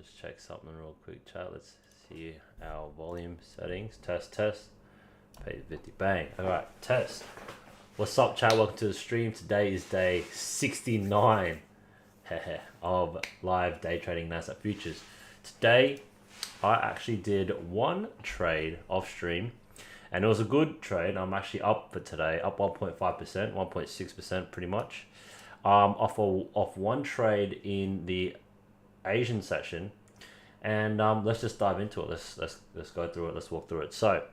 just check something real quick, chat. Let's see our volume settings. Test. Pay 50. Bang. All right, test. What's up, chat? Welcome to the stream. Today is day 69 of live day trading NASDAQ futures. Today, I actually did one trade off stream, and it was a good trade. I'm actually up for today, up 1.5%, 1.6% pretty much. Off one trade in the Asian session, and let's just dive into it. Let's go through it. Let's walk through it. So,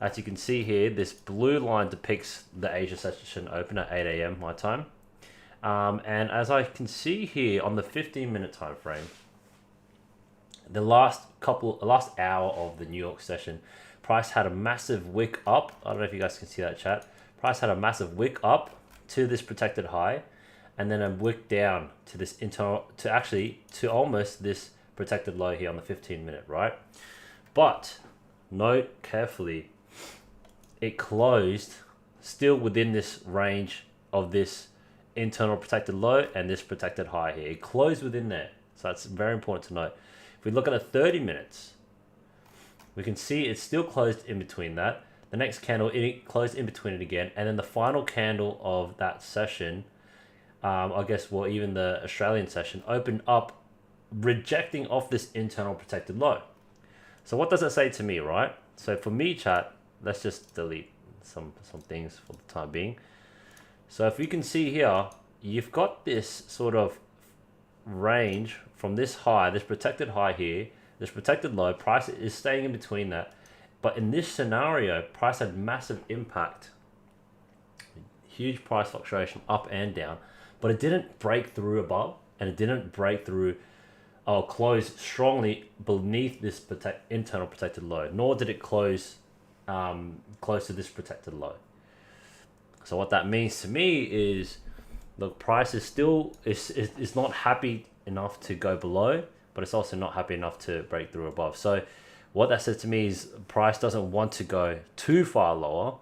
as you can see here, this blue line depicts the Asia session open at 8 a.m. my time, and as I can see here on the 15-minute time frame, the last hour of the New York session, price had a massive wick up. I don't know if you guys can see that, chat. Price had a massive wick up to this protected high, and then a wick down to this to almost this protected low here on the 15-minute, right? But note carefully, it closed still within this range of this internal protected low and this protected high here. It closed within there, so that's very important to note. If we look at the 30 minutes, we can see it's still closed in between that. The next candle, it closed in between it again, and then the final candle of that session, I guess, well, even the Australian session, opened up rejecting off this internal protected low. So what does it say to me, right? So for me, chat, let's just delete some things for the time being. So if you can see here, you've got this sort of range from this high, this protected high here, this protected low. Price is staying in between that. But in this scenario, price had massive impact, huge price fluctuation up and down, but it didn't break through above, and it didn't break through or close strongly beneath this internal protected low, nor did it close close to this protected low. So what that means to me is, look, price is still is not happy enough to go below, but it's also not happy enough to break through above. So what that says to me is price doesn't want to go too far lower,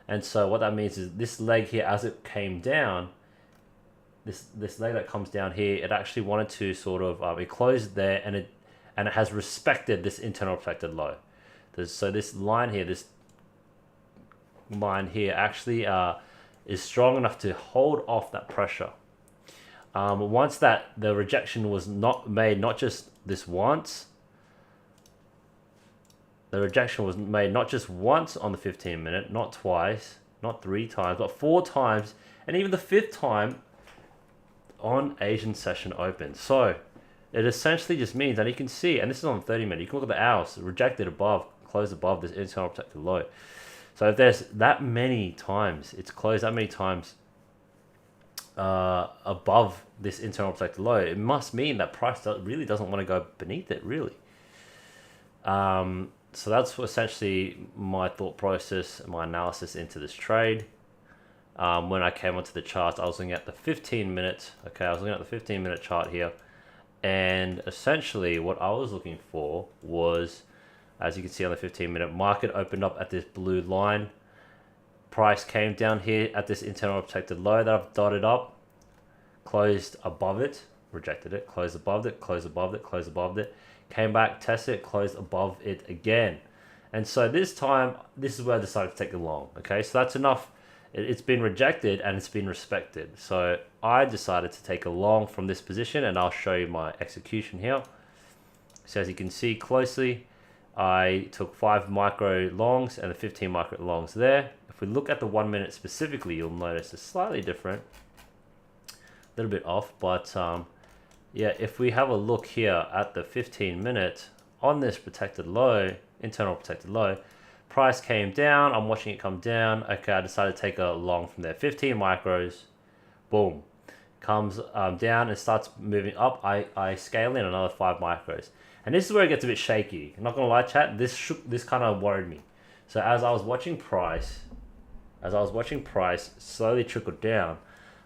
and so what that means is this leg here, as it came down, this leg that comes down here, it actually wanted to sort of it closed there, and it has respected this internal protected low. So this line here, actually is strong enough to hold off that pressure. Once that the rejection was not made, not just this once, the rejection was made not just once on the 15-minute, not twice, not 3 times, but 4 times, and even the 5th time on Asian session open. So it essentially just means, and you can see, and this is on 30-minute, you can look at the hours, rejected above, closed above this internal protected low. So if there's that many times, it's closed that many times above this internal protected low, it must mean that price really doesn't want to go beneath it, really. So that's essentially my thought process, my analysis into this trade. When I came onto the charts, I was looking at the 15-minute. Okay, I was looking at the 15-minute chart here, and essentially what I was looking for was, as you can see on the 15-minute, market opened up at this blue line. Price came down here at this internal protected low that I've dotted up, closed above it, rejected it, closed above it, closed above it, closed above it, came back, tested it, closed above it again. And so this time, this is where I decided to take the long. Okay, so that's enough. It's been rejected and it's been respected. So I decided to take a long from this position, and I'll show you my execution here. So as you can see closely, I took 5 micro longs and the 15 micro longs there. If we look at the 1 minute specifically, you'll notice it's slightly different, a little bit off, but yeah, if we have a look here at the 15-minute on this protected low, internal protected low, price came down. I'm watching it come down. Okay, I decided to take a long from there. 15 micros, boom, comes down and starts moving up. I scale in another 5 micros. And this is where it gets a bit shaky. I'm not gonna lie, chat. This kind of worried me. So as I was watching price slowly trickle down,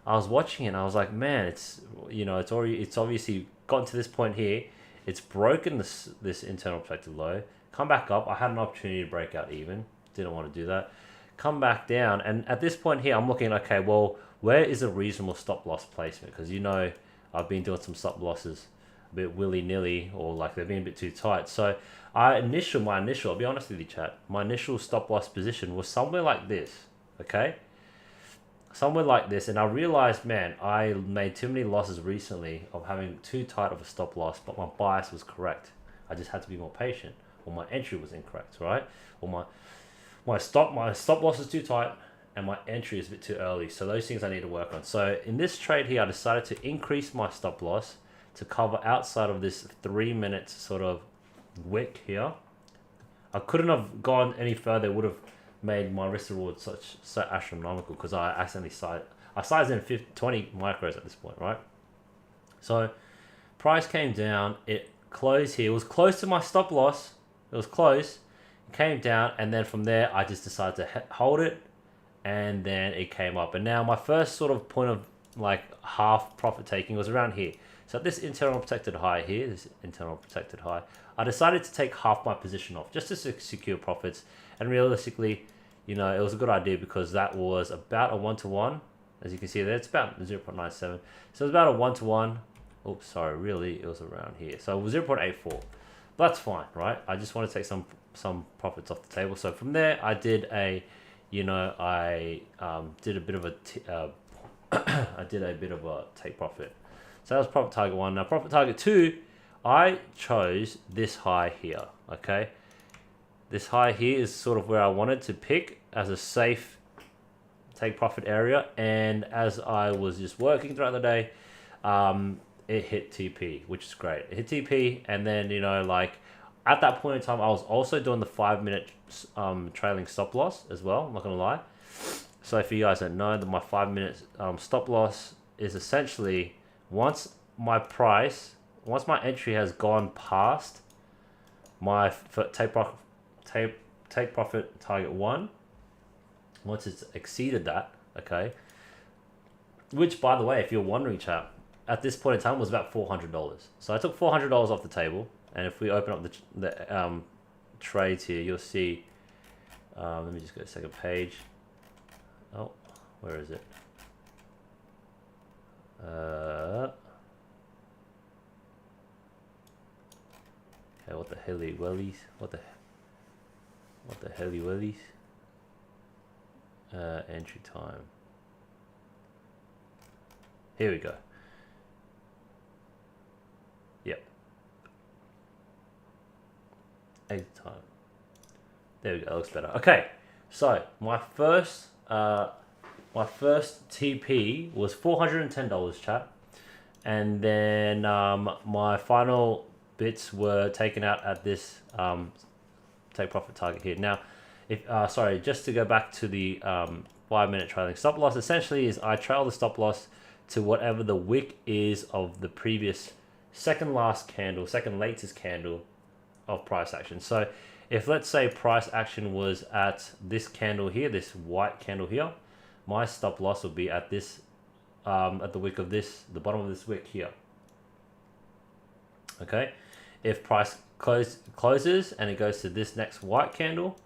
I was watching it and I was like, man, it's obviously gotten to this point here. It's broken this internal protected low. Come back up. I had an opportunity to break out even. Didn't want to do that. Come back down, and at this point here, I'm looking, okay, well, where is a reasonable stop loss placement? Because I've been doing some stop losses a bit willy-nilly, or like they've been a bit too tight. So my initial, I'll be honest with you, chat, my initial stop loss position was somewhere like this, okay? Somewhere like this, and I realized, man, I made too many losses recently of having too tight of a stop loss, but my bias was correct. I just had to be more patient, or my entry was incorrect, right? Or my stop loss is too tight, and my entry is a bit too early. So those things I need to work on. So in this trade here, I decided to increase my stop loss to cover outside of this 3 minutes sort of wick here. I couldn't have gone any further. It would have made my risk reward so astronomical, because I accidentally sized in 20 micros at this point, right? So price came down, it closed here, it was close to my stop loss, it was close, it came down, and then from there I just decided to hold it, and then it came up. And now my first sort of point of like half profit taking was around here. So at this internal protected high here, this internal protected high, I decided to take half my position off just to secure profits. And realistically, you know, it was a good idea, because that was about a 1-to-1. As you can see there, it's about 0.97. So it was about a 1-to-1. Oops, sorry, really, it was around here. So it was 0.84. But that's fine, right? I just want to take some profits off the table. So from there, I did a, you know, I did a bit of a, I did a bit of a take profit. So that was profit target 1. Now profit target 2, I chose this high here, okay? This high here is sort of where I wanted to pick as a safe take profit area. And as I was just working throughout the day, it hit TP, which is great. It hit TP, and then, you know, like at that point in time, I was also doing the 5-minute trailing stop loss as well, I'm not gonna lie. So if you guys don't know, that my 5-minute stop loss is essentially once my entry has gone past my take profit target 1, once it's exceeded that, okay, which, by the way, if you're wondering, chat, at this point in time was about $400. So I took $400 off the table, and if we open up the trades here, you'll see, let me just go to the second page. Oh, where is it? Okay, what the helly wellies? What the helly wellies? Entry time. Here we go. Yep. Exit time. There we go. That looks better. Okay, so my first TP was $410, chat, and then my final bits were taken out at this take profit target here. Now, if sorry, just to go back to the 5-minute trailing stop loss, essentially is I trail the stop loss to whatever the wick is of the previous second latest candle of price action. So if, let's say, price action was at this candle here, this white candle here, my stop loss will be at this at the wick of this, the bottom of this wick here. Okay, if price closes and it goes to this next white candle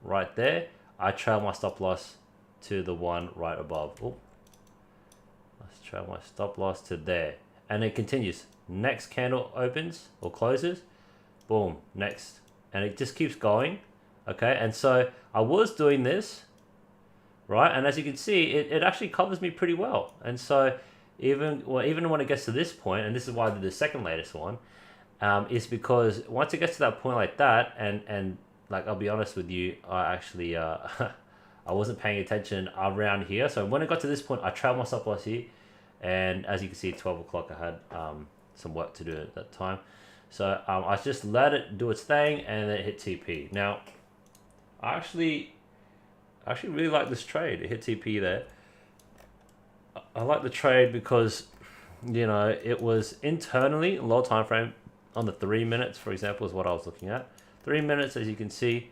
right there, I trail my stop loss to the one right above. Oh, let's trail my stop loss to there, and it continues. Next candle opens or closes, boom, next, and it just keeps going. Okay, and so I was doing this, right, and as you can see, it actually covers me pretty well. And so even when it gets to this point, and this is why I did the second latest one, is because once it gets to that point like that, and like, I'll be honest with you, I actually I wasn't paying attention around here. So when it got to this point, I trailed my stop loss here, and as you can see, 12 o'clock, I had some work to do at that time. So I just let it do its thing, and then it hit TP. Now, I actually really like this trade. It hit TP there. I like the trade because, you know, it was internally low time frame on the 3 minutes, for example, is what I was looking at. 3 minutes, as you can see,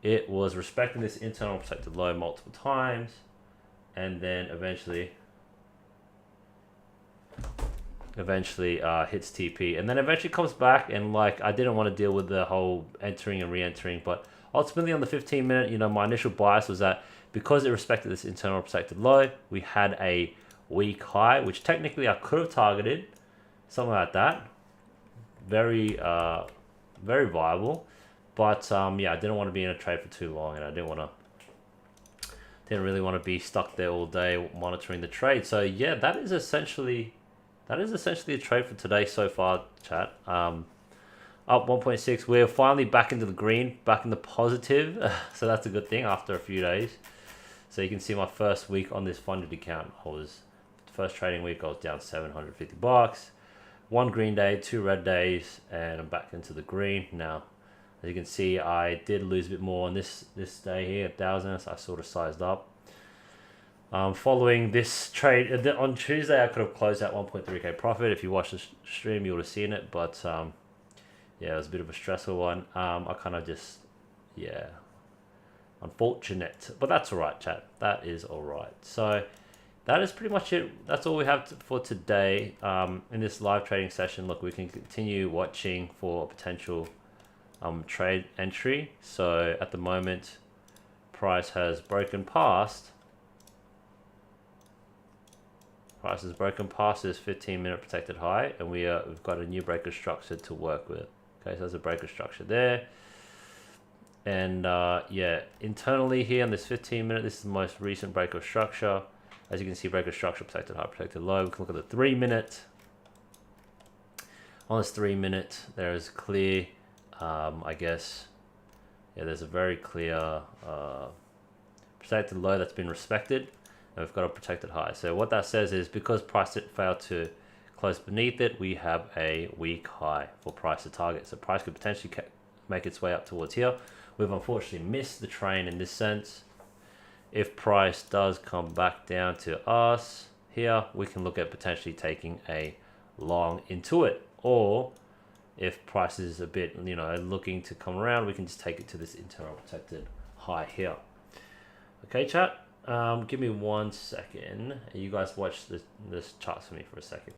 it was respecting this internal protected low multiple times, and then eventually hits TP, and then eventually comes back. And like, I didn't want to deal with the whole entering and re-entering, but ultimately on the 15 minute, you know, my initial bias was that because it respected this internal protected low, we had a weak high, which technically I could have targeted, something like that. very very viable. But yeah, I didn't want to be in a trade for too long, and I didn't really want to be stuck there all day monitoring the trade. So yeah, that is essentially a trade for today so far, chat. Up 1.6. We're finally back into the green, back in the positive. So that's a good thing after a few days. So you can see my first week on this funded account, first trading week, I was down $750. One green day, 2 red days, and I'm back into the green now. As you can see, I did lose a bit more on this day here, 1,000. So I sort of sized up. Following this trade on Tuesday, I could have closed out 1.3k profit. If you watched the stream, you would have seen it. But yeah, it was a bit of a stressful one. I kind of just, yeah, unfortunate, but that's all right, chat. That is all right. So that is pretty much it. That's all we have for today. In this live trading session, look, we can continue watching for potential trade entry. So at the moment, price has broken past. Price has broken past this 15-minute protected high, and we've got a new breaker structure to work with. Okay, so there's a breaker structure there. And yeah, internally here on this 15-minute, this is the most recent breaker structure. As you can see, breaker structure, protected high, protected low. We can look at the 3-minute. On this 3-minute, there is clear, I guess, yeah, there's a very clear protected low that's been respected. And we've got a protected high. So what that says is because price failed to close beneath it, we have a weak high for price to target. So price could potentially make its way up towards here. We've unfortunately missed the train in this sense. If price does come back down to us here, we can look at potentially taking a long into it. Or if price is a bit, you know, looking to come around, we can just take it to this internal protected high here. Okay, chat. Give me 1 second. You guys watch this charts for me for a second.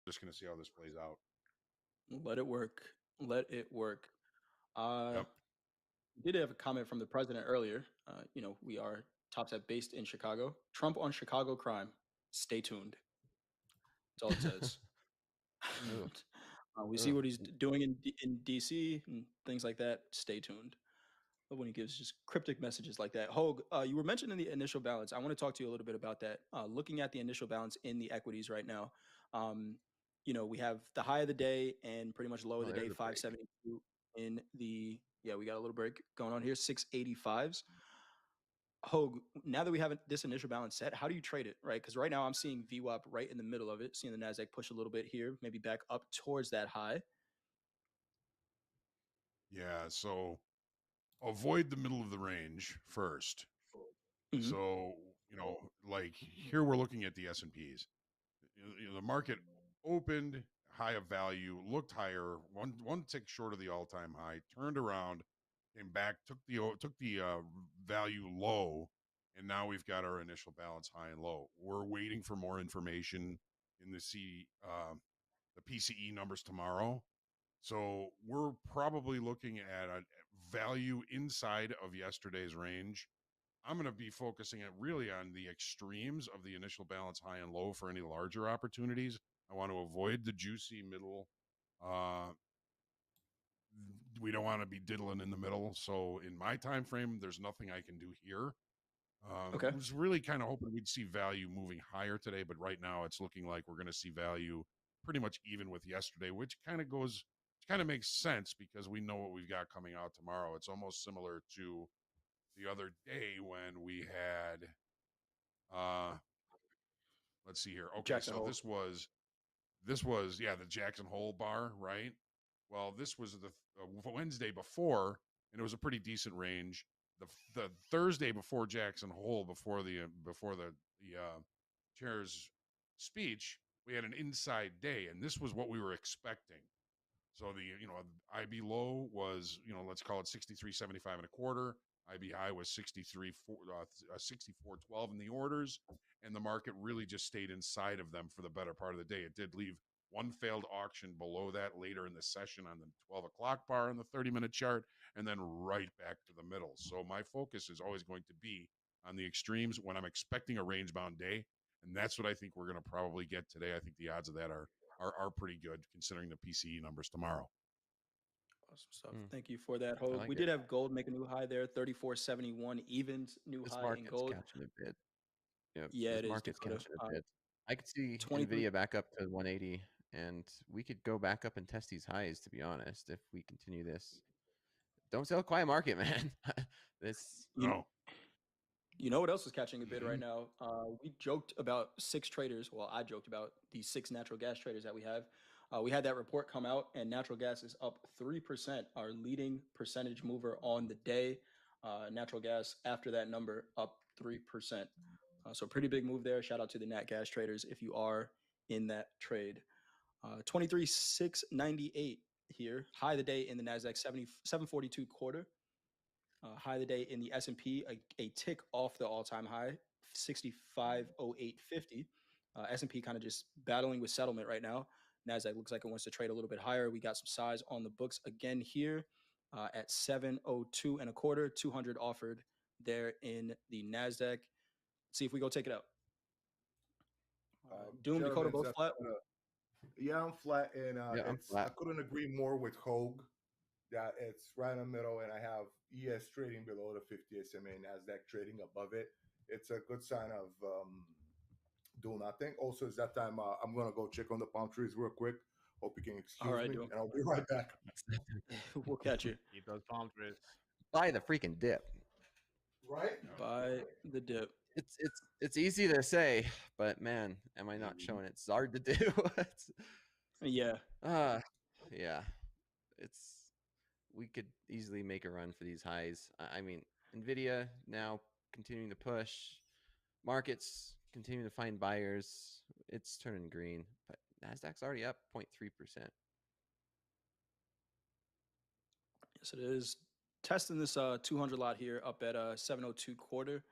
just going to see how this plays out. Let it work. Let it work. Uh, Yep. we did have a comment from the president earlier. We are Top Step based in Chicago. Trump on Chicago crime. Stay tuned. That's all it says. Ooh, We see ooh. what he's doing in DC and things like that. Stay tuned. But when he gives just cryptic messages like that. Hogue, you were mentioning the initial balance. I want to talk to you a little bit about that. Looking at the initial balance in the equities right now, we have the high of the day and pretty much low of Oh, the there's day, a break. 572 in the, yeah, we got a little break going on here, 685s. Hogue, now that we have this initial balance set, how do you trade it, right? Because right now I'm seeing VWAP right in the middle of it, seeing the NASDAQ push a little bit here, maybe back up towards that high. Yeah. So avoid the middle of the range first. Mhm. So, like here we're looking at the S&Ps. The market opened high of value, looked higher, one tick short of the all-time high, turned around, came back, took the value low, and now we've got our initial balance high and low. We're waiting for more information in the PCE numbers tomorrow. So we're probably looking at a value inside of yesterday's range. I'm going to be focusing it really on the extremes of the initial balance high and low for any larger opportunities. I want to avoid the juicy middle. Uh, we don't want to be diddling in the middle. So in my time frame, there's nothing I can do here. Okay. Was really kind of hoping we'd see value moving higher today, but right now it's looking like we're going to see value pretty much even with yesterday, which kind of makes sense because we know what we've got coming out tomorrow. It's almost similar to the other day when we had uh let's see here. Okay, Jackson so Hole. this was yeah, the Jackson Hole bar, right? Well, this was the Wednesday before, and it was a pretty decent range. The Thursday before Jackson Hole, before the chair's speech, we had an inside day, and this was what we were expecting. So the IB low was let's call it 63.75 and a quarter. IB high was 64.12 in the orders, and the market really just stayed inside of them for the better part of the day. It did leave one failed auction below that later in the session on the 12 o'clock bar on the 30-minute chart, and then right back to the middle. So my focus is always going to be on the extremes when I'm expecting a range bound day, and that's what I think we're going to probably get today. I think the odds of that are pretty good considering the PCE numbers tomorrow. Awesome stuff. Hmm, Thank you for that, I Hogue. like We it. did have gold make a new high there, 34.71 evens, new This high in market's gold. catching a bid. Yep, Yeah, this it is, market's Dakota. catching a bid. I could see 23. Nvidia back up to 180, and we could go back up and test these highs. To be honest, if we continue this, don't sell quiet market, man. this You, No. you know what else is catching a bid right Mhm. now? We joked about six traders. Well, I joked about the six natural gas traders that we have. We had that report come out, and natural gas is up 3%, our leading percentage mover on the day. Natural gas, after that number, up 3%. So, pretty big move there. Shout out to the nat gas traders if you are in that trade. 23,698 here. High of the day in the NASDAQ, 742 quarter. High of the day in the S&P, a tick off the all-time high, 6508.50. S&P kind of just battling with settlement right now. NASDAQ looks like it wants to trade a little bit higher. We got some size on the books again here at 702 and a quarter, 200 offered there in the NASDAQ. See if we go take it out. Doom, Dakota, Gentlemen, both flat. yeah, I'm flat, and Yeah, I'm it's I flat. couldn't agree more with Hogue that it's right in the middle, and I have ES trading below the 50 SMA, Nasdaq trading above it. It's a good sign of do nothing. Also, it's that time I'm gonna go check on the palm trees real quick. Hope you can All excuse right, me, Doom. and I'll be right back. We'll catch you. Keep those palm trees. Buy the freaking dip. Right? By the dip. It's easy to say, but man, am I not showing it? It's hard to do. it's, Yeah. uh, yeah, it's we could easily make a run for these highs. I mean, Nvidia now continuing to push, markets continuing to find buyers. It's turning green, but Nasdaq's already up 0.3%. Yes, it is. Testing this 200 lot here up at 702 quarter.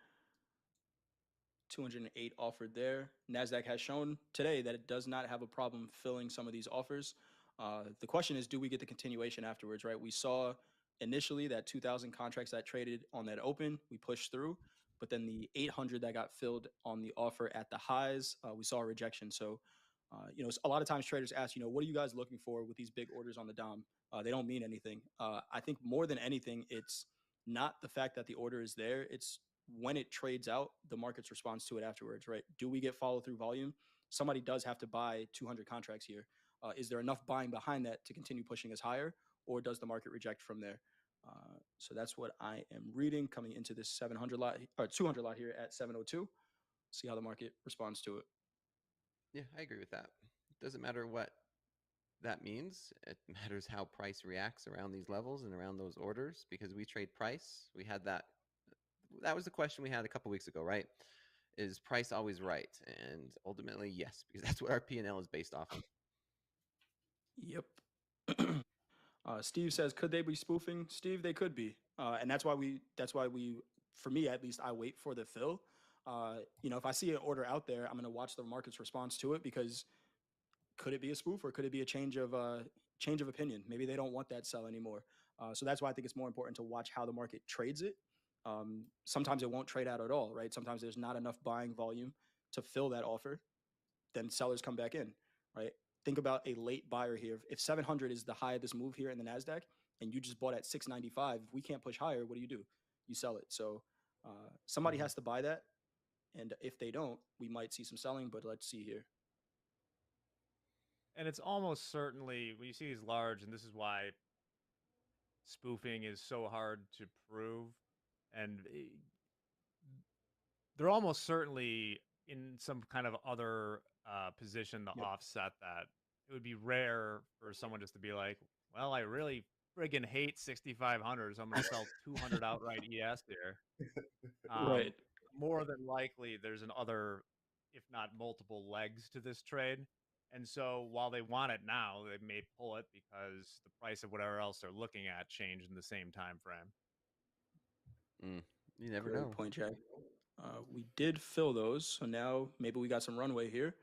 208 offered there. NASDAQ has shown today that it does not have a problem filling some of these offers. The question is, do we get the continuation afterwards, right? We saw initially that 2,000 contracts that traded on that open, we pushed through, but then the 800 that got filled on the offer at the highs, we saw a rejection. So, a lot of times traders ask, what are you guys looking for with these big orders on the DOM? They don't mean anything. I think more than anything, it's not the fact that the order is there. It's when it trades out, the market's response to it afterwards, right? Do we get follow through volume? Somebody does have to buy 200 contracts here. Is there enough buying behind that to continue pushing us higher, or does the market reject from there? So that's what I am reading coming into this 700 lot or 200 lot here at 702. See how the market responds to it. Yeah, I agree with that. It doesn't matter what that means. It matters how price reacts around these levels and around those orders, because we trade price. We had that. That was the question we had a couple weeks ago, right? Is price always right? And ultimately, yes, because that's what our P&L is based off of. Yep. Steve says, could they be spoofing? Steve, they could be, and that's why we, for me at least, I wait for the fill. If I see an order out there, I'm going to watch the market's response to it, because could it be a spoof, or could it be a change of opinion? Maybe they don't want that sell anymore. So that's why I think it's more important to watch how the market trades it. Sometimes it won't trade out at all, right? Sometimes there's not enough buying volume to fill that offer. Then sellers come back in, right? Think about a late buyer here. If 700 is the high of this move here in the NASDAQ, and you just bought at 695, if we can't push higher, what do? You sell it. So somebody has to buy that. And if they don't, we might see some selling, but let's see here. And it's almost certainly, when you see these large, and this is why spoofing is so hard to prove, and they're almost certainly in some kind of other position to offset that. It would be rare for someone just to be like, well, I really friggin' hate 6,500, so I'm going to sell 200 outright ES here. Right. More than likely, there's another, if not multiple legs to this trade. And so while they want it now, they may pull it because the price of whatever else they're looking at changed in the same time frame. You never Great know. point, Jack. We did fill those, so now maybe we got some runway here.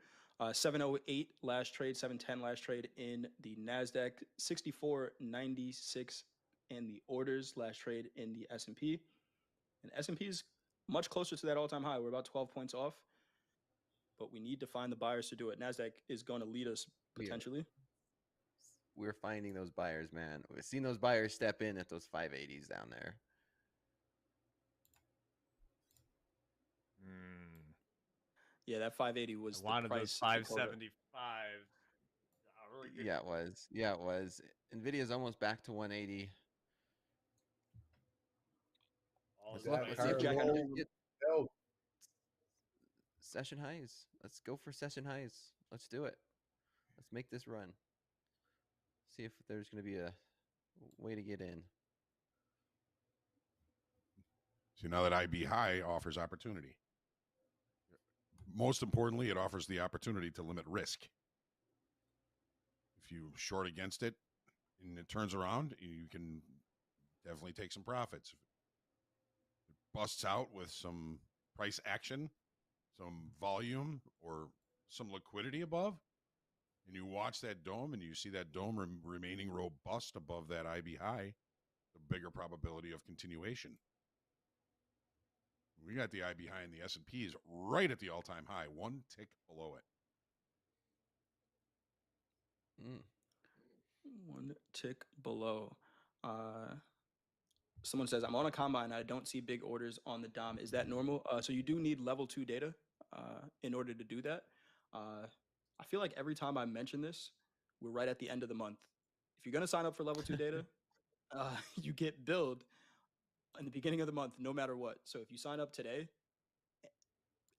708 last trade, 710 last trade in the NASDAQ, 64.96 in the orders last trade in the S&P. And S&P is much closer to that all-time high. We're about 12 points off, but we need to find the buyers to do it. NASDAQ is going to lead us potentially. We're finding those buyers, man. We've seen those buyers step in at those 580s down there. Yeah, that 580 was I wanted the price. those 575. Really good. Yeah, it was. Yeah, it was. Nvidia's almost back to 180. Let's see if Jack get session highs. Let's go for session highs. Let's do it. Let's make this run. See if there's going to be a way to get in. See, now that IB high offers opportunity. Most importantly, it offers the opportunity to limit risk. If you short against it and it turns around, you can definitely take some profits. If it busts out with some price action, some volume, or some liquidity above, and you watch that dome and you see that dome remaining robust above that IB high, the bigger probability of continuation. We got the IB high and the S&P is right at the all-time high, one tick below it. One tick below. Someone says, I'm on a combine. I don't see big orders on the DOM. Is that normal? So you do need level 2 data in order to do that. I feel like every time I mention this, we're right at the end of the month. If you're going to sign up for level 2 data, you get billed in the beginning of the month, no matter what. So if you sign up today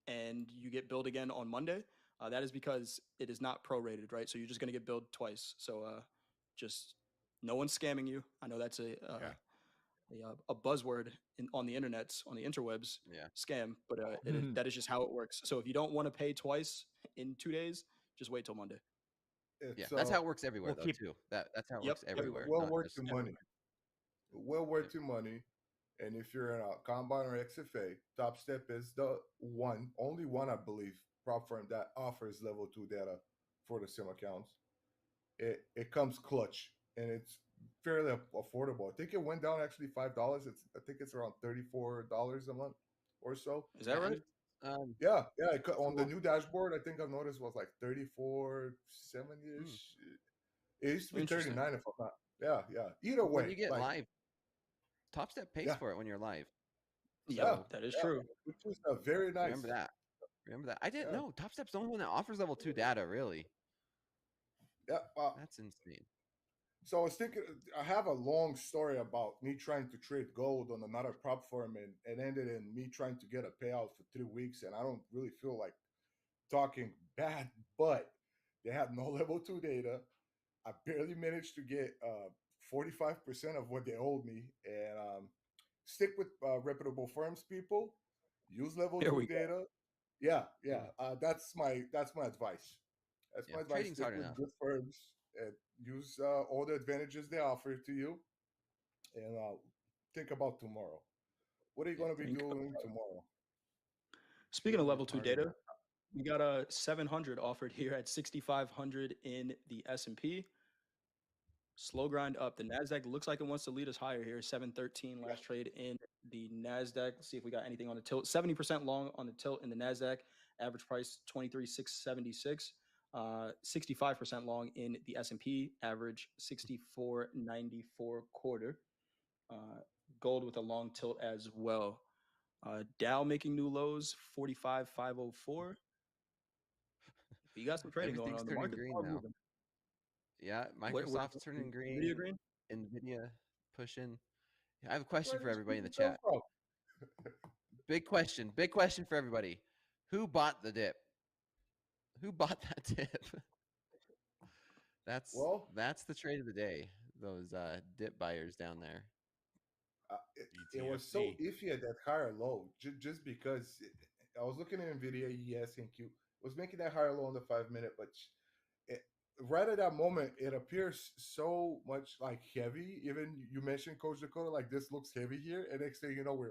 and you get billed again on Monday, that is because it is not prorated, right? So you're just going to get billed twice. So just no one's scamming you. I know that's a buzzword on the internet, on the interwebs, scam, but that is just how it works. So if you don't want to pay twice in 2 days, just wait till Monday. That's how it works everywhere, though, too. That's how it works everywhere. Well worth your money. Well worth your money. And if you're in a combine or XFA, Top Step is the only one, I believe, prop firm that offers level 2 data for the sim accounts. It comes clutch and it's fairly affordable. I think it went down actually $5. I think it's around $34 a month or so. Is that right? Um, Yeah, yeah. On the cool. new dashboard, I think I've noticed was like 34.70 Hmm. ish. It used to be Interesting. 39 if I'm not. Yeah, yeah. Either When way, you get like live, Top Step pays yeah, for it when you're live. Yeah, yeah, So that is yeah. true. Which is very remember nice. that. Remember that. I didn't Yeah, know Top Step's the only one that offers level 2 data. Really, yeah. that's insane. So I was thinking, I have a long story about me trying to trade gold on another prop firm, and it ended in me trying to get a payout for 3 weeks, and I don't really feel like talking bad, but they had no level 2 data. I barely managed to get 45% of what they owed me, and stick with reputable firms, people. Use level There 2 we go. data. Yeah, yeah. Yeah, That's my advice. That's yeah. my advice. Trading's Stick hard with enough. good firms and use all the advantages they offer to you, and think about tomorrow. What are you Yeah, going to be Think doing tomorrow? Speaking of trading level is 2 hard data, enough. we got a 700 offered here at 6,500 in the S&P. Slow grind up. The NASDAQ looks like it wants to lead us higher here. 713 Yeah, last trade in the NASDAQ. Let's see if we got anything on the tilt. 70% long on the tilt in the NASDAQ. Average price 23,676. 65% long in the S&P. Average 64.94 quarter. Uh, Gold with a long tilt as well. Dow making new lows 45,504. You got some trading going Everything's on. The turning markets green are now. moving. Yeah, What Microsoft's turning Nvidia green. green? Nvidia pushing. I have a question where for these everybody in people the come chat. from? Big question. Big question for everybody. Who bought the dip? Who bought that dip? That's Well, that's the trade of the day. Those dip buyers down there. It was so iffy at that higher low, just because I was looking at Nvidia, ES, and Q was making that higher low on the 5 minute, but it, right at that moment, it appears so much like heavy. Even you mentioned Coach Dakota, like this looks heavy here, and next thing you know,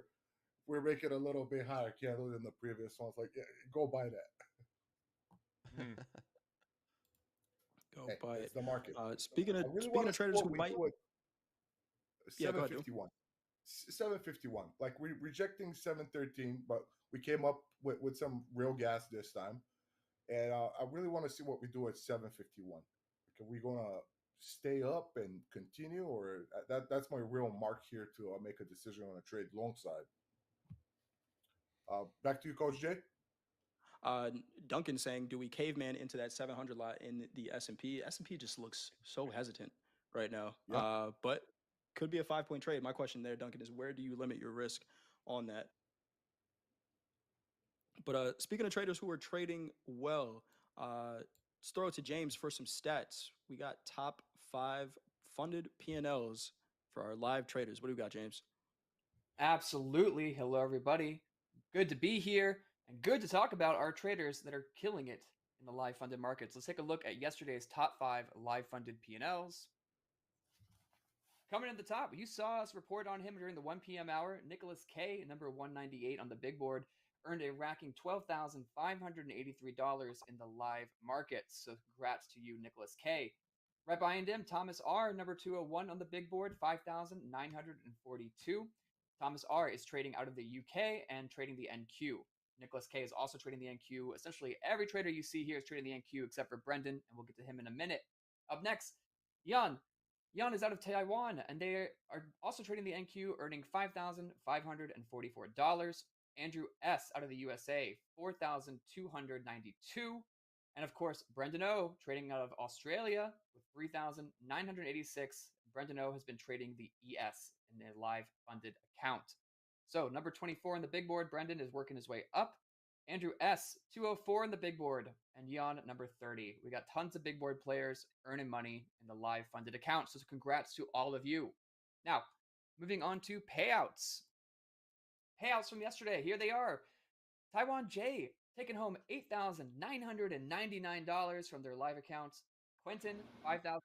we're making a little bit higher candle than the previous one. It's like, yeah, go buy that. Hmm. Go Hey, buy it's it. the market. Speaking of I really speaking want of to see traders what who we might, do at yeah, go ahead, Doom. 751. 751. Like we're rejecting 713, but we came up with some real gas this time. And I really want to see what we do at 751. Are we going to stay up and continue, or that's my real mark here to make a decision on a trade long side. Back to you, Coach Jay. Uh, Duncan saying, do we caveman into that 700 lot in the S&P? S&P just looks so hesitant right now. Yeah. But could be a 5-point trade. My question there, Duncan, is where do you limit your risk on that? But speaking of traders who are trading well, let's throw it to James for some stats. We got top 5 funded P&Ls for our live traders. What do we got, James? Absolutely. Hello, everybody. Good to be here and good to talk about our traders that are killing it in the live funded markets. Let's take a look at yesterday's top 5 live funded P&Ls. Coming in at the top, you saw us report on him during the 1 p.m. hour. Nicholas K, number 198 on the big board, earned a racking $12,583 in the live markets. So congrats to you, Nicholas K. Right behind him, Thomas R, number 201 on the big board, 5,942. Thomas R is trading out of the UK and trading the NQ. Nicholas K is also trading the NQ. Essentially, every trader you see here is trading the NQ except for Brendan, and we'll get to him in a minute. Up next, Yan. Yan is out of Taiwan, and they are also trading the NQ, earning $5,544. Andrew S. out of the USA, $4,292. And of course, Brendan O. trading out of Australia with $3,986. Brendan O. has been trading the ES in a live funded account. So number 24 on the big board, Brendan is working his way up. Andrew S, 204 in the big board, and Jan, number 30. We got tons of big board players earning money in the live funded account. So congrats to all of you. Now, moving on to payouts. Payouts from yesterday. Here they are. Taiwan J taking home $8,999 from their live accounts. Quentin, $5,500.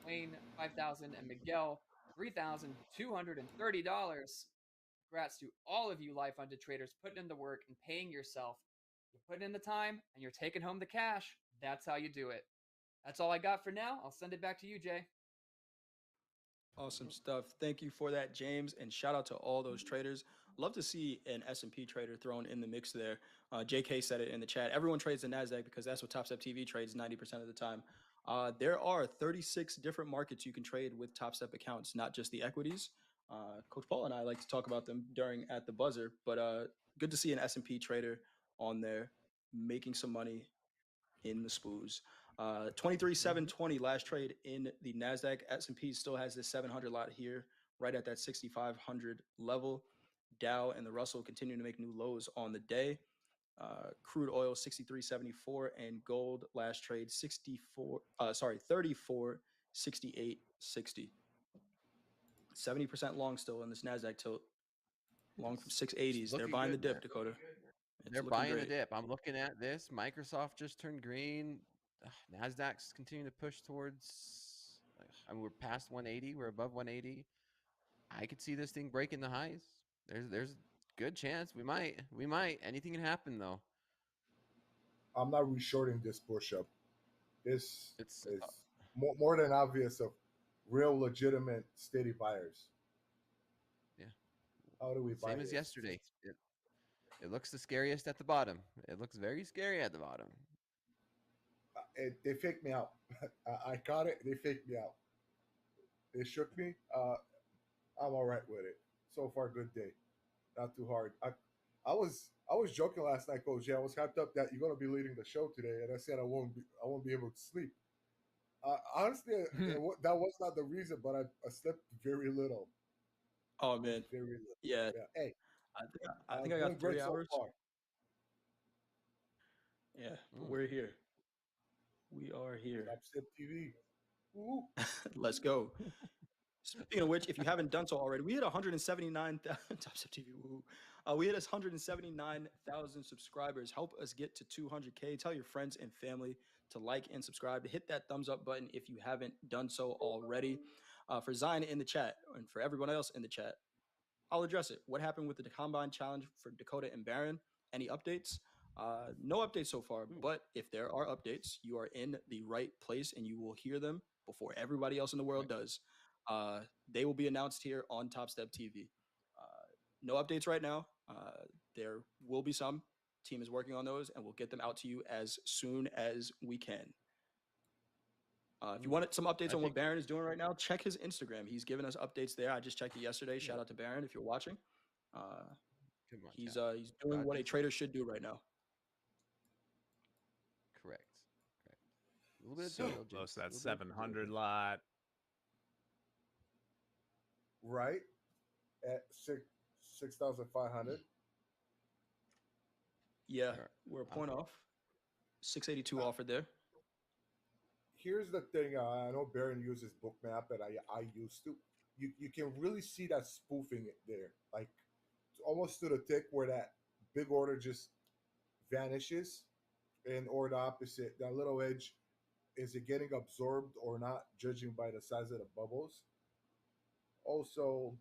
Wayne, $5,000, and Miguel, $3,230. Congrats to all of you live funded traders putting in the work and paying yourself. You're putting in the time and you're taking home the cash. That's how you do it. That's all I got for now. I'll send it back to you, Jay. Awesome stuff. Thank you for that, James, and shout out to all those traders. Love to see an S&P trader thrown in the mix there. JK said it in the chat. Everyone trades the NASDAQ because that's what Top Step TV trades 90% of the time. There are 36 different markets you can trade with Top Step accounts, not just the equities. Coach Paul and I like to talk about them during At the Buzzer, but good to see an S&P trader on there making some money in the spoos. 23,720 last trade in the NASDAQ. S&P still has this 700 lot here, right at that 6,500 level. Dow and the Russell continuing to make new lows on the day. Crude oil 63.74 and gold last trade 34.68.60. 70% long still in this NASDAQ tilt. Long from 680s. They're Looking buying the good, dip, man. Dakota. They're looking buying the great. dip. I'm looking at this. Microsoft just turned green. NASDAQ's continuing to push towards, I mean, we're past 180. We're above 180. I could see this thing breaking the highs. There's good chance we might. Anything can happen though. I'm not reshorting this push up. This It's is more than obvious of real legitimate steady buyers. yeah. How do we buy Same as this? yesterday. It looks the scariest at the bottom. It looks very scary at the bottom. They faked me out. I caught it. They faked me out. They shook me. I'm all right with it. So far, good day. Not too hard. I was joking last night, Coach. Yeah, I was hyped up that you're gonna be leading the show today, and I said I won't be able to sleep. Honestly, that was not the reason, but I slept very little. Oh man, Very little. yeah. Yeah. Hey, I think I doing got great 3 so hours. far. Yeah, but we're here. We are here. Top Step TV. Woo. Let's go. Speaking of which, if you haven't done so already, we hit 179,000 Top Step TV. Woo. We hit 179,000 subscribers. Help us get to 200K. Tell your friends and family to like and subscribe. Hit that thumbs up button if you haven't done so already. For Zion in the chat and for everyone else in the chat, I'll address it. What happened with the Combine Challenge for Dakota and Baron? Any updates? No updates so far, but if there are updates, you are in the right place and you will hear them before everybody else in the world does. They will be announced here on Top Step TV. No updates right now. There will be some. Team is working on those, and we'll get them out to you as soon as we can. If you wanted some updates on what Baron is doing right now, check his Instagram. He's giving us updates there. I just checked it yesterday. Shout out to Baron if you're watching. He's doing what a trader should do right now. Correct. A little bit of due diligence. Close to that 700 lot. Right at 6,500. Yeah, we're a point off. 682 offered there. Here's the thing. I know Baron uses Bookmap, and I used to. You can really see that spoofing it there, like almost to the tick where that big order just vanishes, or the opposite. That little edge, is it getting absorbed or not, judging by the size of the bubbles. Also,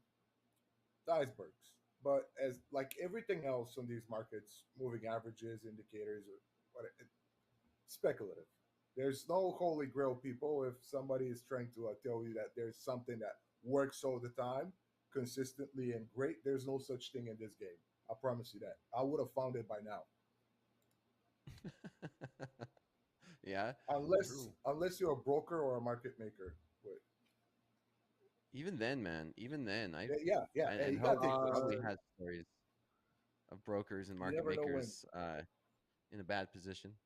the icebergs. But as like everything else on these markets, moving averages, indicators, or what, speculative. There's no holy grail, people. If somebody is trying to tell you that there's something that works all the time, consistently and great, there's no such thing in this game. I promise you that. I would have found it by now. Yeah. Unless you're a broker or a market maker. Wait. Even then, man. Even then, Yeah. And probably has stories of brokers and market makers in a bad position.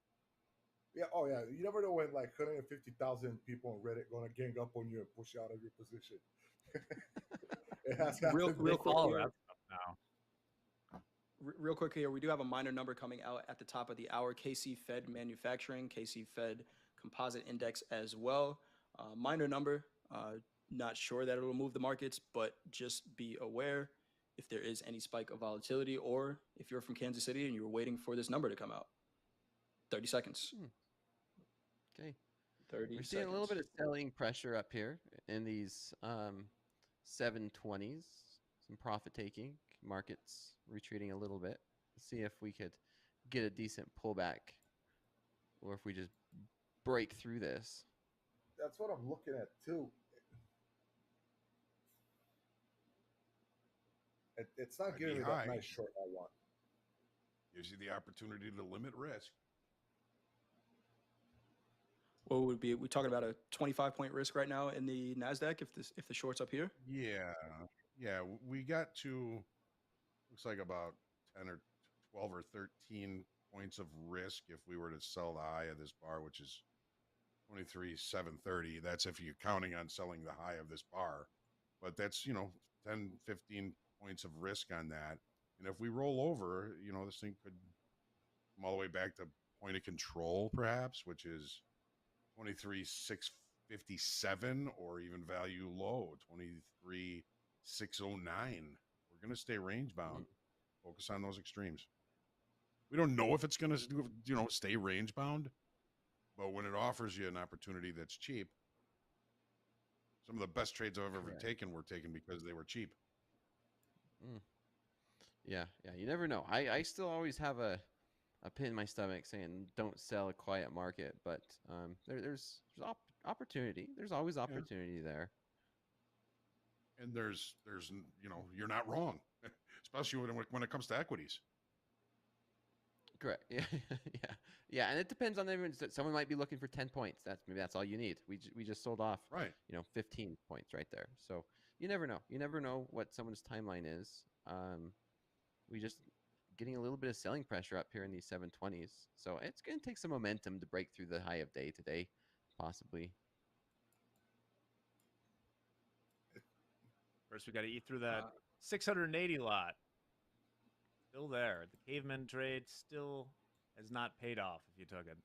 Yeah. Oh, yeah. You never know when like 150,000 people on Reddit going to gang up on you and push you out of your position. It has real quick here. Now. Real quick here, we do have a minor number coming out at the top of the hour. KC Fed Manufacturing, KC Fed Composite Index as well. Minor number. Not sure that it'll move the markets, but just be aware if there is any spike of volatility, or if you're from Kansas City and you're waiting for this number to come out. 30 seconds. Okay. 30 We're seconds. seeing a little bit of selling pressure up here in these 720s, some profit taking, markets retreating a little bit. See if we could get a decent pullback, or if we just break through this. That's what I'm looking at too. It's not Might giving be me high. that nice short I want. Gives you the opportunity to limit risk. What would be? We're talking about a 25-point risk right now in the NASDAQ if the short's up here. Yeah, yeah. We got to looks like about 10 or 12 or 13 points of risk if we were to sell the high of this bar, which is 23,730. That's if you're counting on selling the high of this bar. But that's, 10, 15 points of risk on that. And if we roll over, this thing could come all the way back to point of control, perhaps, which is 23,657, or even value low 23,609. We're going to stay range bound. Focus on those extremes. We don't know if it's going to, stay range bound, but when it offers you an opportunity that's cheap, some of the best trades I've ever taken were taken because they were cheap. Yeah. You never know. I still always have a pit in my stomach saying don't sell a quiet market, but there's opportunity. There's always opportunity there. And there's you're not wrong, especially when it comes to equities. Correct. Yeah. And it depends on everyone. Someone might be looking for 10 points. Maybe that's all you need. We just sold off, right? 15 points right there. So you never know. You never know what someone's timeline is. We just getting a little bit of selling pressure up here in these 720s. So it's going to take some momentum to break through the high of day today, possibly. First, we got to eat through that 680 lot. Still there. The caveman trade still has not paid off if you took it.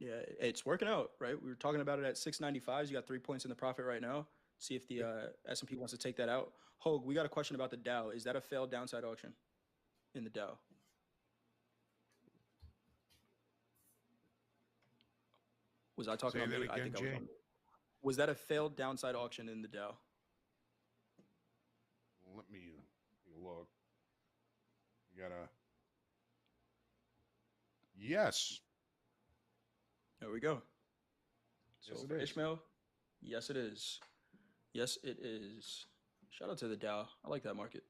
Yeah, it's working out, right? We were talking about it at 695. You got 3 points in the profit right now. See if the S&P wants to take that out. Hogue, we got a question about the Dow. Is that a failed downside auction in the Dow? Was I talking Say on that mute? I again, think I was Jay? on mute. Was that a failed downside auction in the Dow? Let me take a look. You gotta. Yes. There we go. So Yes, it for is. Ishmael, yes, it is. Yes, it is. Shout out to the Dow. I like that market.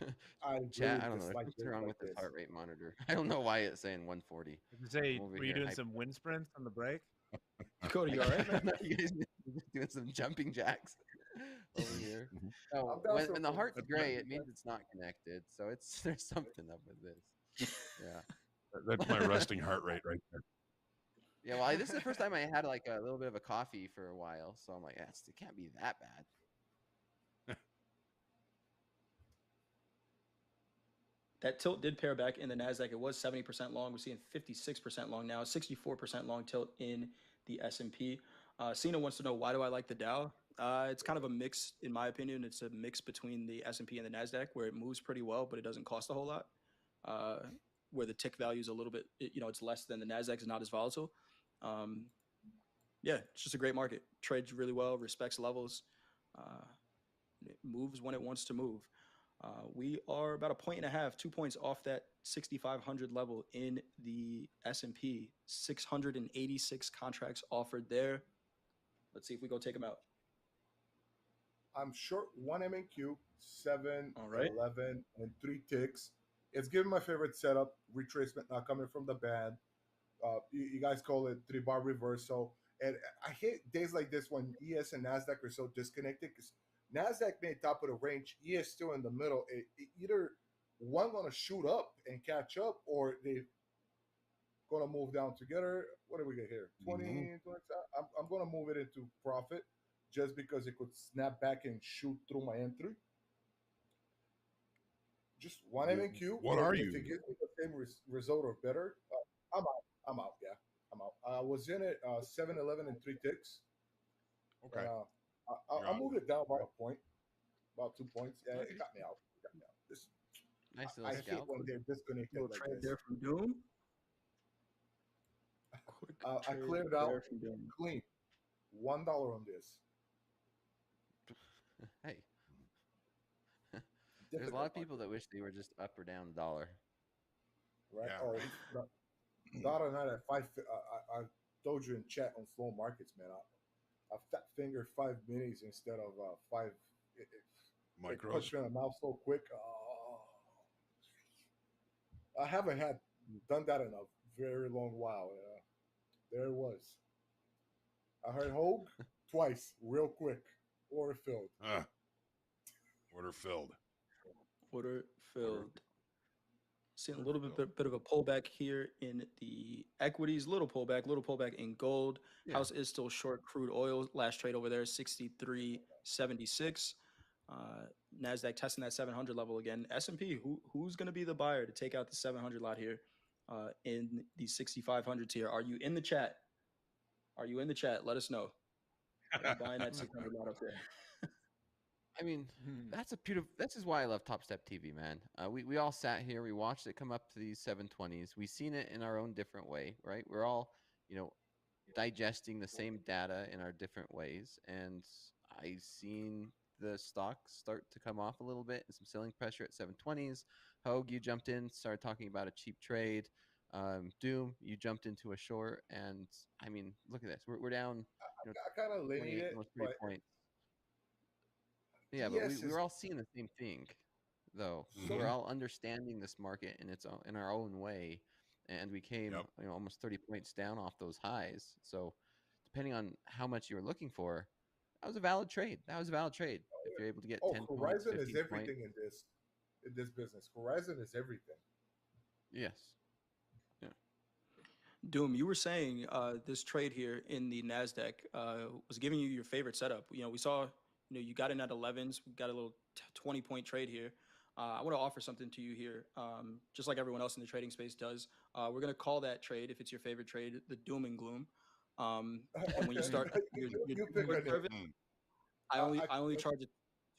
Chat, really I don't know. dislike What's wrong like with this this. heart rate monitor? I don't know why it's saying 140. I say, I'm over were you here doing hyper- some wind sprints on the break? Dakota, you all right, man? You guys are just doing some jumping jacks over here. I'm Oh, down when the for- heart's gray, it means it's not connected. So there's something up with this. Yeah. That's my resting heart rate right there. Yeah, well, this is the first time I had like a little bit of a coffee for a while, so I'm like, it can't be that bad. That tilt did pair back in the NASDAQ. It was 70% long. We're seeing 56% long now, 64% long tilt in the S&P. Cena wants to know, why do I like the Dow? It's kind of a mix, in my opinion. It's a mix between the S&P and the NASDAQ, where it moves pretty well, but it doesn't cost a whole lot. Where the tick value is a little bit, it's less than the NASDAQ, is not as volatile. Yeah, it's just a great market. Trades really well, respects levels, it moves when it wants to move. We are about 1.5, 2 points off that 6,500 level in the S&P. 686 contracts offered there. Let's see if we go take them out. I'm short 1 MNQ, 7, All right. 11, and 3 ticks. It's given my favorite setup, retracement not coming from the band. You guys call it 3-bar reversal. And I hate days like this when ES and NASDAQ are so disconnected, because NASDAQ made top of the range, ES still in the middle. Either one going to shoot up and catch up, or they going to move down together. What do we get here? 20, 20. I'm going to move it into profit just because it could snap back and shoot through my entry. Just 1 MNQ. What are if you? If it gives me the same result or better, I'm out. I'm out. Yeah, I'm out. I was in it 7, 11, and 3 ticks. Okay. I moved it down by a point, about 2 points. Yeah, it got me out. This, Nice little I hate scalp. when they're disconnected Little like trade this. there from Doom. Quick I trade cleared out there from Doom. clean. $1 on this. Hey, there's a Difficult lot of people market, that wish they were just up or down $1. right? Yeah, Oh, right. it's not, dollar night at five. I told you in chat on slow markets, man. I fat fingered 5 minis instead of five. It Micros. punched me in the mouth so quick. I haven't had done that in a very long while. There it was. I heard Hogue twice, real quick, order filled. Order filled. Order filled. Seeing a Order little bit of a pullback here in the equities. Little pullback in gold. Yeah. House is still short crude oil. Last trade over there, 63.76. NASDAQ testing that 700 level again. S&P, who's going to be the buyer to take out the 700 lot here in the 6,500s here? Are you in the chat? Are you in the chat? Let us know. Are you buying that 600 lot up there? I mean, Hmm. that's a beautiful. This is why I love Top Step TV, man. We all sat here, we watched it come up to these 720s. We seen it in our own different way, right? We're all, digesting the same data in our different ways, and I seen the stocks start to come off a little bit and some selling pressure at 720s. Hogue, you jumped in, started talking about a cheap trade. Doom, you jumped into a short, and I mean, look at this. We're down, I kind of leaning 28, it, almost 30 but points. Yeah, but we, ES we is were all seeing the same thing, though. We're Mhm. all understanding this market in its own, in our own way, and we came, Yep. almost 30 points down off those highs. So, depending on how much you were looking for, that was a valid trade. That was a valid trade. If you're able to get 10 points, Horizon is 15 points, everything in this business. Horizon is everything. yes, yeah, Doom, you were saying this trade here in the Nasdaq was giving you your favorite setup. We saw, you got in at 11s. We got a little 20-point trade here. I want to offer something to you here, just like everyone else in the trading space does. We're going to call that trade, if it's your favorite trade, the doom and gloom. And when you Okay, start your you pick Discord a name. service, Mm. I only charge a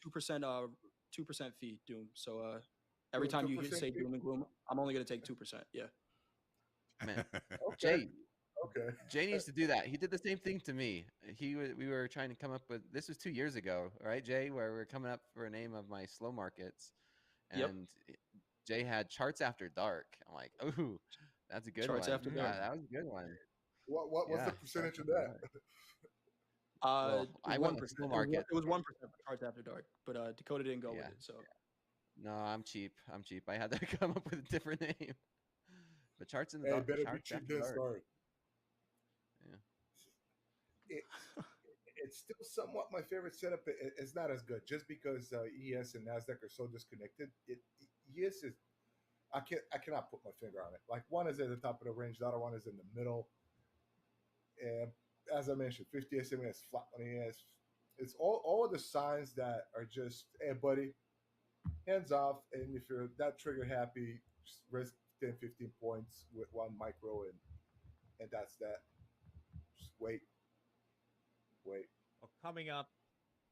2% fee, Doom. So every time you 2% say fee. doom and gloom, I'm only going to take 2%. Yeah. man. Okay, Jay, okay. Jay needs to do that. He did the same thing to me. We were trying to come up with, this was 2 years ago, right, Jay, where we were coming up for a name of my slow markets, Yep. and Jay had charts after dark. I'm like, ooh, that's a good Charts one. after Mm. dark. That was a good one. What was Yeah, the charts percentage of after that? dark. Well, I went 1%. with slow market. It was 1% for Charts After Dark, but Dakota didn't go with Yeah. it. So No, I'm cheap. I'm cheap. I had to come up with a different name. But charts in the Hey, dark, better be charts cheap after this dark. or Yeah. it, it's still somewhat my favorite setup. It's not as good just because ES and Nasdaq are so disconnected. ES is I cannot put my finger on it. Like one is at the top of the range, the other one is in the middle. And as I mentioned, 50 SMA is flat on ES. It's all of the signs that are just, hey buddy, hands off. And if you're that trigger happy, just risk 10, 15 points with one micro and that's that. Just wait. Well, coming up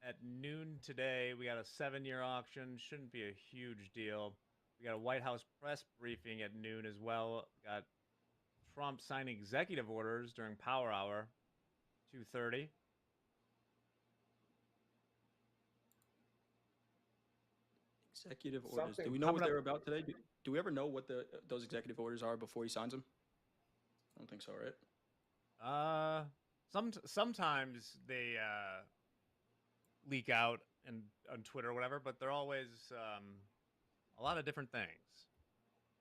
at noon today, we got a 7-year auction. Shouldn't be a huge deal. We got a White House press briefing at noon as well. Got Trump signing executive orders during Power Hour, 2:30. executive orders. Something Do we know coming what up. they're about today? Do we ever know what those executive orders are before he signs them? I don't think so, right? Sometimes they leak out and on Twitter or whatever, but they're always a lot of different things.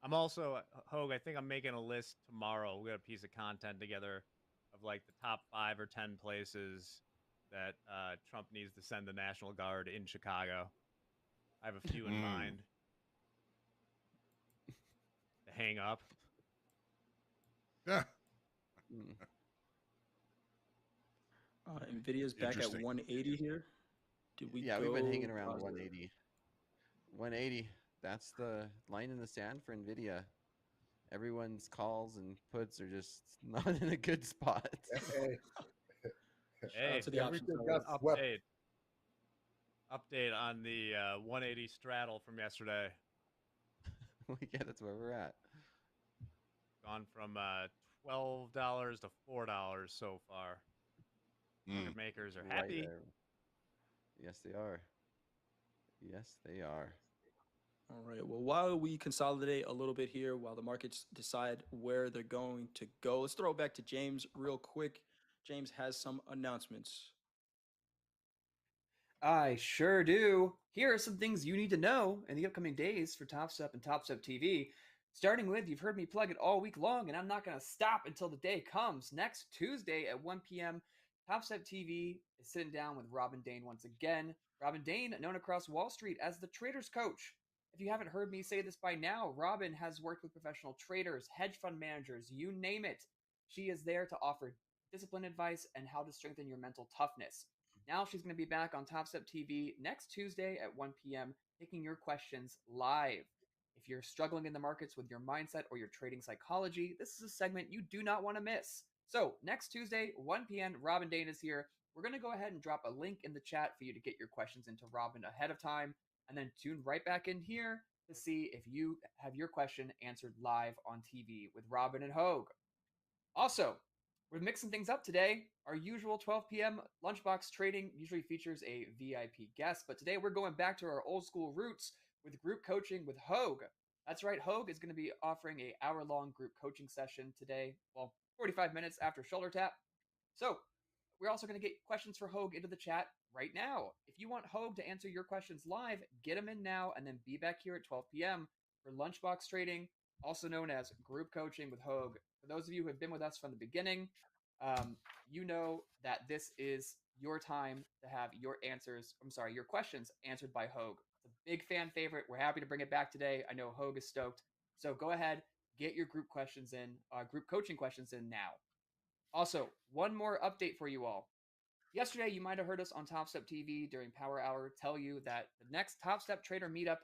I'm also Hogue. I think I'm making a list tomorrow. We got a piece of content together of like the top 5 or 10 places that Trump needs to send the National Guard in Chicago. I have a few in Mm. mind to hang up. Yeah. Mm. Nvidia's back at Interesting. 180 here. Did we Yeah, go? we've been hanging around 180. 180. That's the line in the sand for Nvidia. Everyone's calls and puts are just not in a good spot. Hey, Shout out to the options. everything sellers. got swept. Update on the 180 straddle from yesterday. Yeah, that's where we're at. Gone from $12 to $4 so far. Market makers are Right happy. there. Yes, they are. Yes, they are. All right. Well, while we consolidate a little bit here, while the markets decide where they're going to go, let's throw it back to James real quick. James has some announcements. I sure do. Here are some things you need to know in the upcoming days for Top Step and Top Step TV. Starting with, you've heard me plug it all week long, and I'm not going to stop until the day comes. Next Tuesday at 1 p.m., Top Step TV is sitting down with Robin Dane once again. Robin Dane, known across Wall Street as the Trader's Coach. If you haven't heard me say this by now, Robin has worked with professional traders, hedge fund managers, you name it. She is there to offer discipline advice and how to strengthen your mental toughness. Now she's going to be back on Top Step TV next Tuesday at 1 p.m., taking your questions live. If you're struggling in the markets with your mindset or your trading psychology, this is a segment you do not want to miss. So, next Tuesday, 1 p.m., Robin Dane is here. We're going to go ahead and drop a link in the chat for you to get your questions into Robin ahead of time, and then tune right back in here to see if you have your question answered live on TV with Robin and Hogue. Also, we're mixing things up today. Our usual 12 p.m. lunchbox trading usually features a VIP guest, but today we're going back to our old school roots with group coaching with Hogue. That's right, Hogue is going to be offering a hour-long group coaching session today. Well, 45 minutes after shoulder tap. So, we're also going to get questions for Hogue into the chat right now. If you want Hogue to answer your questions live, get them in now and then be back here at 12 p.m. for lunchbox trading, also known as group coaching with Hogue. For those of you who have been with us from the beginning, you know that this is your time to have your questions answered by Hogue. It's a big fan favorite. We're happy to bring it back today. I know Hogue is stoked. So go ahead, get your group coaching questions in now. Also, one more update for you all. Yesterday, you might have heard us on Top Step TV during Power Hour tell you that the next Top Step Trader meetup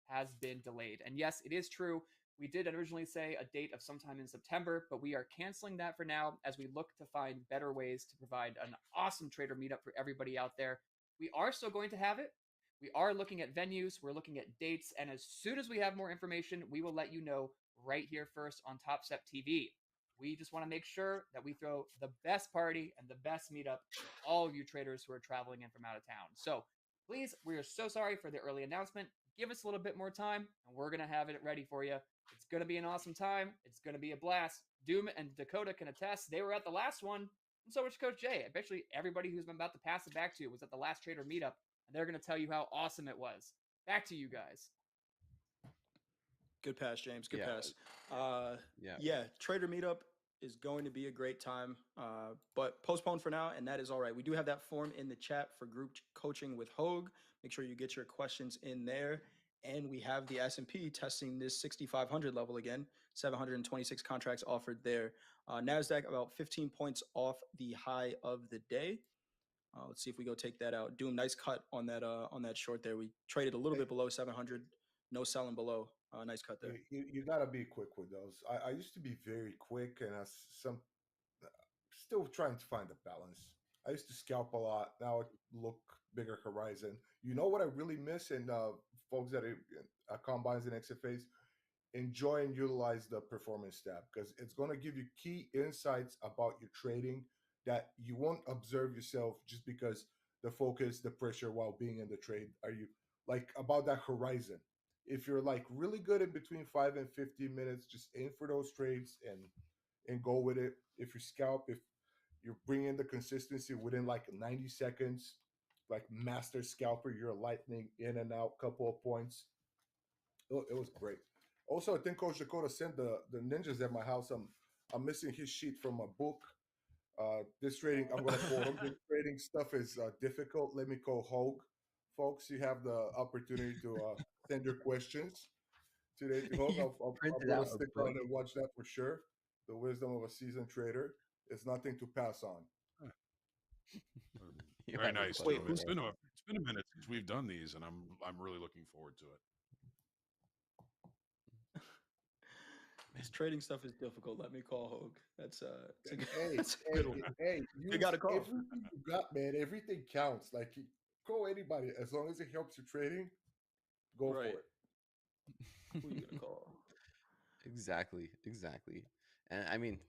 has been delayed. And yes, it is true. We did originally say a date of sometime in September, but we are canceling that for now as we look to find better ways to provide an awesome trader meetup for everybody out there. We are still going to have it. We are looking at venues, we're looking at dates, and as soon as we have more information, we will let you know right here first on Top Step TV. We just want to make sure that we throw the best party and the best meetup for all of you traders who are traveling in from out of town. So please, we are so sorry for the early announcement. Give us a little bit more time, and we're going to have it ready for you. It's going to be an awesome time. It's going to be a blast. Doom and Dakota can attest. They were at the last one, and so was Coach Jay. I bet you everybody who's been about to pass it back to was at the last trader meetup, and they're going to tell you how awesome it was. Back to you guys. Good pass, James. Good Yeah. pass. Yeah, Trader Meetup is going to be a great time, but postponed for now, and that is all right. We do have that form in the chat for group coaching with Hogue. Make sure you get your questions in there. And we have the S&P testing this 6,500 level again, 726 contracts offered there. NASDAQ about 15 points off the high of the day. Let's see if we go take that out. Doom, nice cut on that short there. We traded a little bit below 700, no selling below. Nice cut there. You gotta be quick with those. I used to be very quick, and still trying to find a balance. I used to scalp a lot. Now I look bigger horizon. You know what I really miss, and folks that are combines and XFAs, enjoy and utilize the performance tab because it's going to give you key insights about your trading that you won't observe yourself just because the focus, the pressure while being in the trade. Are you like about that horizon? If you're like really good in between 5 and 15 minutes, just aim for those trades and go with it. If you scalp, if you're bringing the consistency within like 90 seconds, like master scalper, you're lightning in and out, couple of points. It was great. Also, I think Coach Dakota sent the ninjas at my house. I'm missing his sheet from my book. This trading, I'm going to quote him. This trading stuff is difficult. Let me call Hogue. Folks, you have the opportunity to send your questions today to Hogue. I'm going to stick around and watch that for sure. The wisdom of a seasoned trader is nothing to pass on. Very nice. Wait, it's been a minute since we've done these, and I'm really looking forward to it. This trading stuff is difficult. Let me call Hogue. That's a good one. You got to call. Everything you got, man. Everything counts. Like call anybody as long as it helps your trading. Go for it. Who are you gonna call? Exactly. And I mean,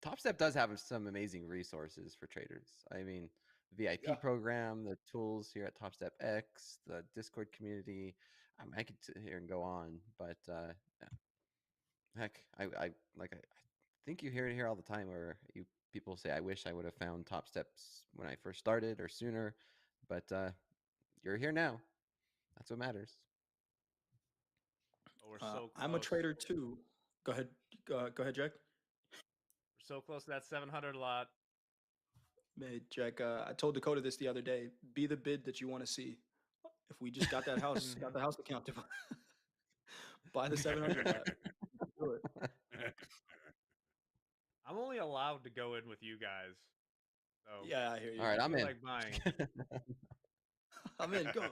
Top Step does have some amazing resources for traders. I mean, VIP Yeah. program, the tools here at Top Step X, the Discord community. I could sit here and go on, but yeah. Heck, I think you hear it here all the time, where you people say, "I wish I would have found Top Steps when I first started or sooner," but you're here now. That's what matters. Oh, we're so I'm a close. trader too. Go ahead. Go ahead, Jack. We're so close to that 700 lot. Hey, Jack, I told Dakota this the other day. Be the bid that you want to see. If we just got that house, got the house account to buy the 700 lot. Do it. I'm only allowed to go in with you guys. So Yeah, I hear you. All right, I'm feel in. like buying. I'm in. Go.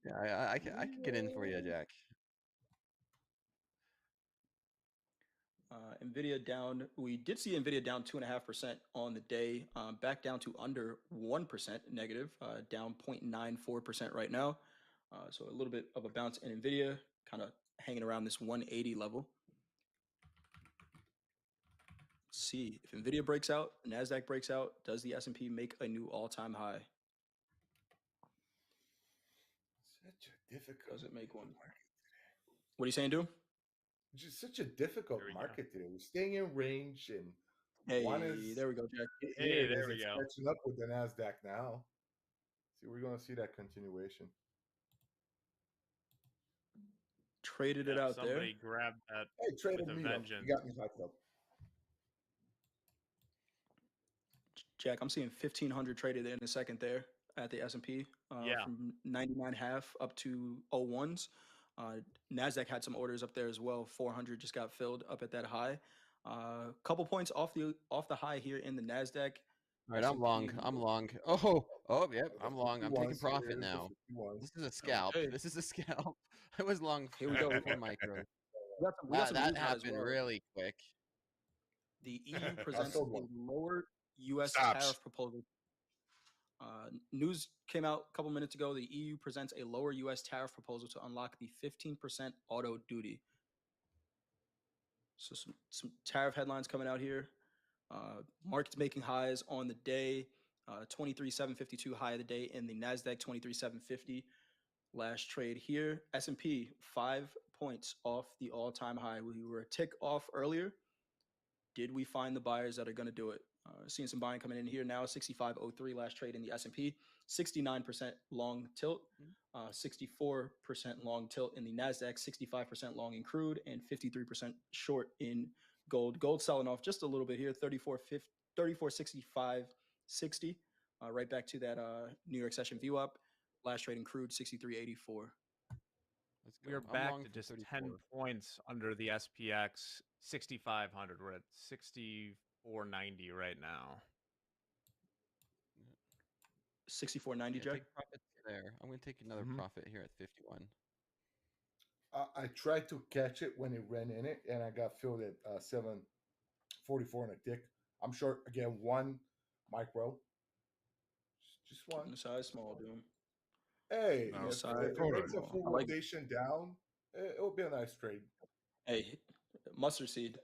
Yeah, I can get in for you, Jack. Nvidia down. We did see Nvidia down 2.5% on the day, back down to under 1% negative, down 0.94% right now. So a little bit of a bounce in Nvidia, kind of hanging around this 180 level. Let's see if Nvidia breaks out, NASDAQ breaks out. Does the S&P make a new all-time high? Such a difficult. Does it make one? market. What are you saying, Doom? It's just such a difficult There we go. market today. We're staying in range, and Hey, one is there we go, Jack. here. Hey, It there is. we It's go. catching up with the Nasdaq now. See, we're going to see that continuation. Traded it Yeah, out there. somebody grabbed that Hey, traded with a me up. vengeance. You got me hyped up. Jack, I'm seeing 1,500 traded in a second there at the S&P, Yeah. from 99.5 up to 01s. NASDAQ had some orders up there as well. 400 just got filled up at that high. Couple points off the high here in the NASDAQ. All right, I'm long. S&P I'm long. Oh, yep, The I'm long. I'm taking 51s, profit here's the now. 51s. This is a scalp. Okay. This is a scalp. I was long Here we go. for micro. We got some That news out as happened well. really quick. The EU presents sold a one. lower U.S. Stops. tariff proposal. News came out a couple minutes ago. The EU presents a lower U.S. tariff proposal to unlock the 15% auto duty. So some tariff headlines coming out here. Markets making highs on the day. 23,752 high of the day in the NASDAQ, 23,750 last trade here. S&P 5 points off the all-time high. We were a tick off earlier. Did we find the buyers that are going to do it? Seeing some buying coming in here now. 65.03 last trade in the S&P. 69% long tilt. 64% long tilt in the NASDAQ. 65% long in crude and 53% short in gold. Gold selling off just a little bit here. 34.65.60. Right back to that New York session view up. Last trade in crude 63.84. Let's go. We are I'm back long to for just 34. 10 points under the SPX 6,500. We're at 6,490 right now. 64.90, Yeah, Jack. take profits there. I'm going to take another profit here at 51. I tried to catch it when it ran in it, and I got filled at 744 and a tick. I'm short again. One micro, just one. The size small, Doom. Hey, No, if size it Dakota. makes a full I like it. rotation down, it will be a nice trade. Hey, mustard seed.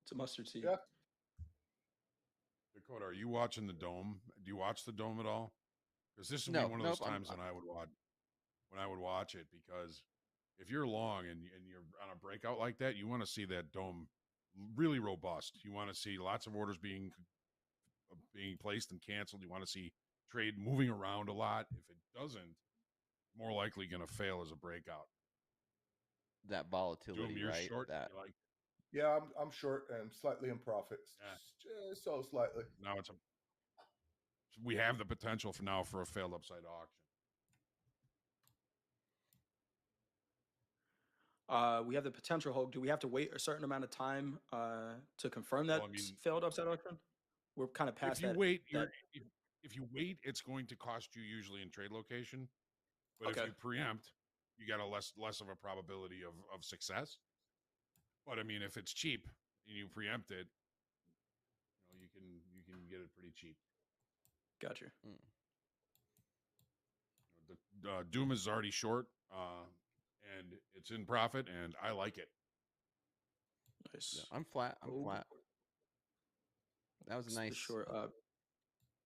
It's a mustard seed. Yeah. Dakota, are you watching the dome? Do you watch the dome at all? Because this would No, be one of those nope, times when I would watch it, because if you're long and you're on a breakout like that, you want to see that dome really robust. You want to see lots of orders being placed and canceled. You want to see trade moving around a lot. If it doesn't, more likely going to fail as a breakout. That volatility, Doom, you're right? short. That You like Yeah, I'm short and slightly in profit. Yeah. Just so slightly. now we have the potential for a failed upside auction. We have the potential hold. Do we have to wait a certain amount of time to confirm that Well, I mean, failed upside auction? We're kind of past if you that. wait, that- if you wait, it's going to cost you usually in trade location. But Okay. if you preempt, you got a less of a probability of success. But I mean, if it's cheap and you preempt it, you can get it pretty cheap. Gotcha. The Doom is already short, and it's in profit, and I like it. Nice. I'm flat. I'm Oh. flat. That was a It's the nice short.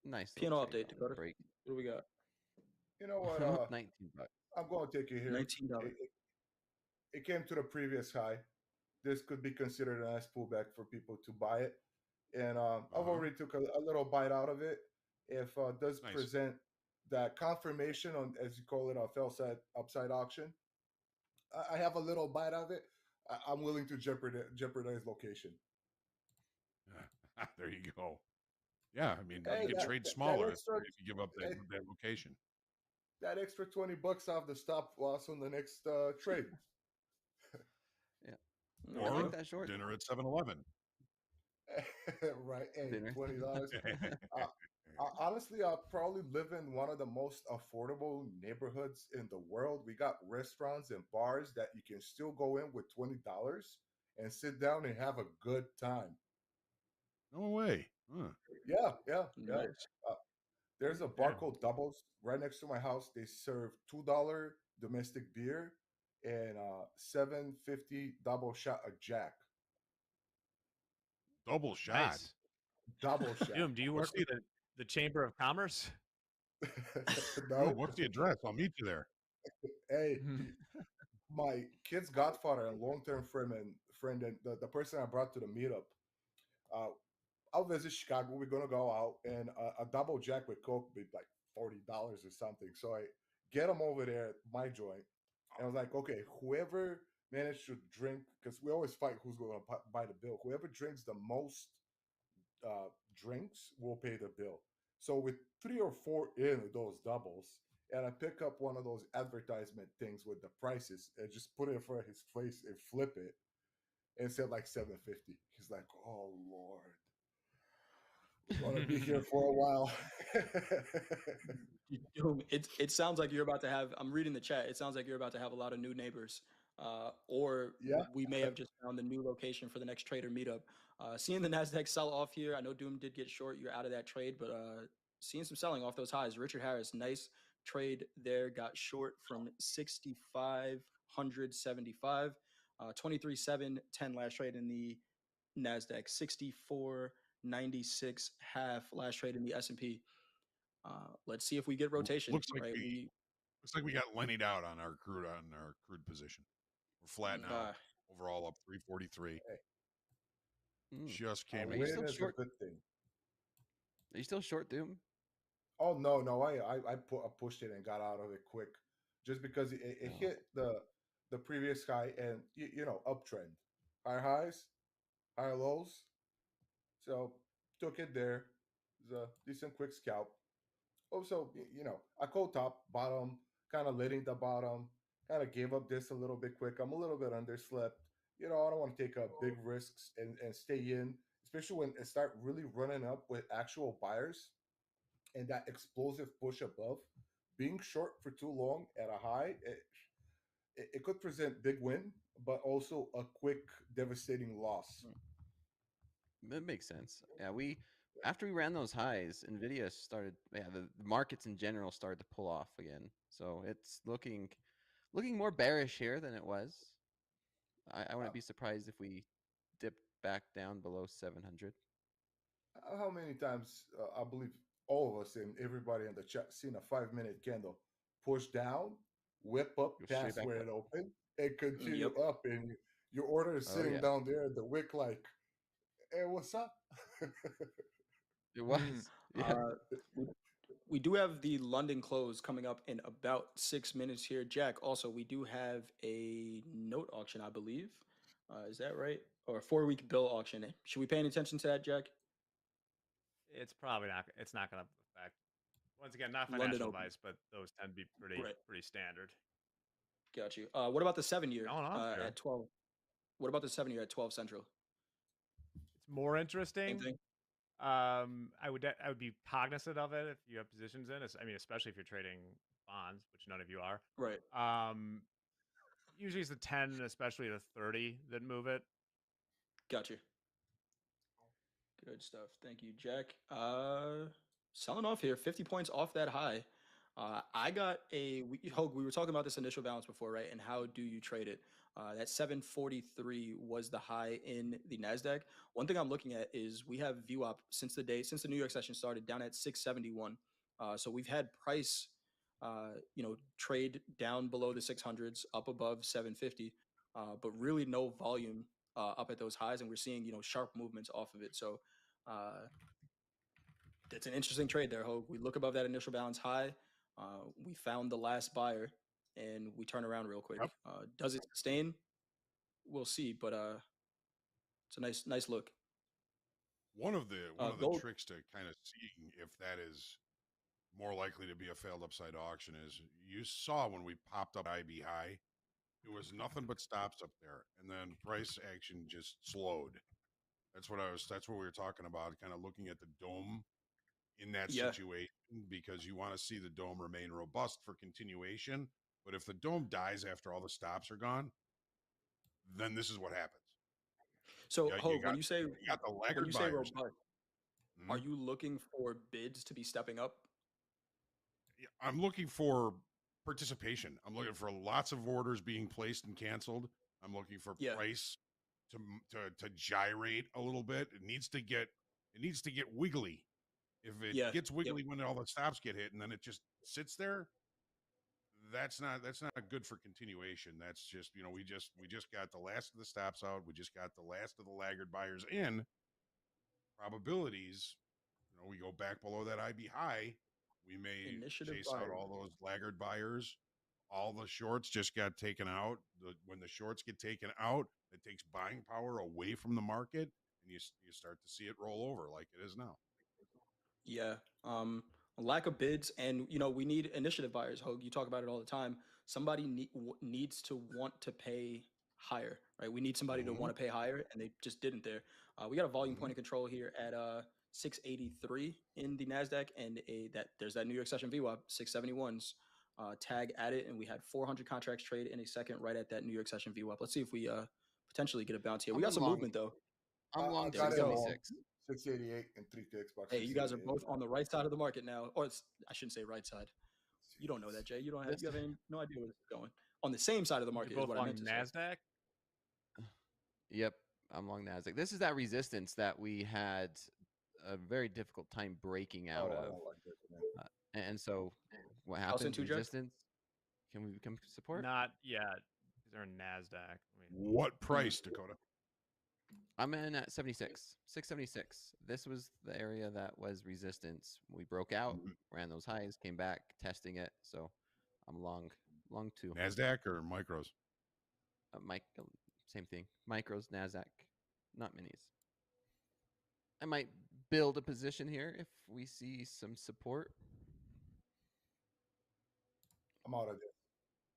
Nice P&L little trade update, on the Dakota. break. What do we got? You know what? $19. I'm going to take you here. $19. It came to the previous high. This could be considered a nice pullback for people to buy it, and I've already took a little bite out of it. If does Nice. present that confirmation on, as you call it, a fell side upside auction, I have a little bite of it. I'm willing to jeopardize location. There you go. Yeah, I mean, Hey, you can that, trade that smaller extra, if you give up hey, that location. that extra $20 off the stop loss on the next trade. Yeah. I Or like that short. dinner at 7-Eleven. Right? Hey, Dinner. $20. Honestly, I probably live in one of the most affordable neighborhoods in the world. We got restaurants and bars that you can still go in with $20 and sit down and have a good time. No way. Huh. Yeah. Nice. There's a bar called Doubles right next to my house. They serve $2 domestic beer and $7.50 double shot of Jack. Double shot. Nice. Double shot. Doom, do you work for the Chamber of Commerce? No. What's the address? I'll meet you there. Hey, my kid's godfather and long-term friend and the person I brought to the meetup. I'll visit Chicago. We're gonna go out, and a double Jack with Coke would be like $40 or something. So I get them over there at my joint, and I was like, okay, whoever managed to drink, because we always fight who's going to buy the bill. Whoever drinks the most drinks will pay the bill. So with 3 or 4 in those doubles, and I pick up one of those advertisement things with the prices and just put it in front of his face and flip it, and said like $7.50. He's like, "Oh Lord, we're gonna be here for a while." Doom, it sounds like you're about to have. I'm reading the chat. It sounds like you're about to have a lot of new neighbors, or Yeah. we may have just found the new location for the next trader meetup. Seeing the Nasdaq sell off here, I know Doom did get short. You're out of that trade, but seeing some selling off those highs. Richard Harris, nice trade there. Got short from 6,575, 23,710 last trade in the Nasdaq, 64.96 half last trade in the S&P. Let's see if we get rotation. Looks like right? we got Lenny'd out on our crude position. We're flat now. Overall up 343. Just A came Are you in. still win is a short? good thing. Are you still short, Doom? Oh no, I pushed it and got out of it quick, just because it Oh. hit the previous high and you know, uptrend, higher highs, higher lows. So took it there. It was a decent quick scalp. Also, you know, I cold top bottom, kind of letting the bottom, kind of gave up this a little bit quick. I'm a little bit underslept. You know, I don't want to take big risks and stay in, especially when it start really running up with actual buyers and that explosive push above. Being short for too long at a high, it could present big win, but also a quick devastating loss. That makes sense. Yeah, after we ran those highs, Nvidia started. Yeah, the markets in general started to pull off again. So it's looking more bearish here than it was. I wouldn't be surprised if we dipped back down below 700. How many times I believe all of us and everybody in the chat seen a 5 minute candle push down, whip up Go straight past back where up. it opened, and continue Yep. up, and your order is Oh, sitting yeah. down there at the wick, like, "Hey, what's up?" It was. Yeah. We do have the London close coming up in about 6 minutes here. Jack, also, we do have a note auction, I believe. Is that right? Or a 4-week bill auction. Should we pay any attention to that, Jack? It's probably not. It's not going to affect. Once again, not London financial Open. advice, but those tend to be Right. pretty standard. Got you. What about the 7-year Going on here. at 12? What about the 7-year at 12 Central? It's more Same interesting. thing. I would be cognizant of it if you have positions in. I mean, especially if you're trading bonds, which none of you are. Right. Usually it's the 10, and especially the 30 that move it. Got you. Good stuff. Thank you, Jack. Selling off here, 50 points off that high. I got Hogue, we were talking about this initial balance before, right? And how do you trade it? That 743 was the high in the NASDAQ. One thing I'm looking at is we have VWAP since the New York session started down at 671. So we've had price, trade down below the 600s, up above 750, but really no volume up at those highs. And we're seeing, sharp movements off of it. So it's an interesting trade there, Hogue. We look above that initial balance high. We found the last buyer, and we turn around real quick. Yep. Does it sustain? We'll see, but it's a nice look. One of the Gold. tricks to kind of seeing if that is more likely to be a failed upside auction is you saw when we popped up IB high, it was nothing but stops up there, and then price action just slowed. That's what we were talking about, kind of looking at the dome in that Yeah. situation, because you want to see the dome remain robust for continuation. But if the dome dies after all the stops are gone, then this is what happens. So, Yeah, Hogue, when you say the laggard buyers. robust, are you looking for bids to be stepping up? I'm looking for participation. I'm looking for lots of orders being placed and canceled. I'm looking for price to gyrate a little bit. It needs to get wiggly. If it gets wiggly when all the stops get hit and then it just sits there, that's not good for continuation. That's just, we just got the last of the stops out. We just got the last of the laggard buyers in. Probabilities, we go back below that IB high, we may chase out all those laggard buyers. All the shorts just got taken out. When the shorts get taken out, it takes buying power away from the market, and you start to see it roll over like it is now. Yeah. Lack of bids, and we need initiative buyers. Hogue, you talk about it all the time. Somebody needs to want to pay higher, right? We need somebody to want to pay higher, and they just didn't there. We got a volume point of control here at 683 in the NASDAQ, and there's that New York session VWAP 671s tag at it, and we had 400 contracts trade in a second right at that New York session VWAP. Let's see if we potentially get a bounce here. We got some movement though. I'm long got 676. 688 and 3 ticks. Hey, you guys are both on the right side of the market now, or I shouldn't say right side. You don't know that, Jay. You have no idea where this is going. On the same side of the market You're both is what I meant to NASDAQ? say. Yep, I'm long NASDAQ. This is that resistance that we had a very difficult time breaking out of. Like this, and so what happened? Resistance. Can we become support? Not yet. They're in NASDAQ. What price, Dakota? I'm in at 676. This was the area that was resistance. We broke out, ran those highs, came back, testing it. So I'm long too. NASDAQ or micros? Same thing. Micros, NASDAQ, not minis. I might build a position here if we see some support. I'm out of this.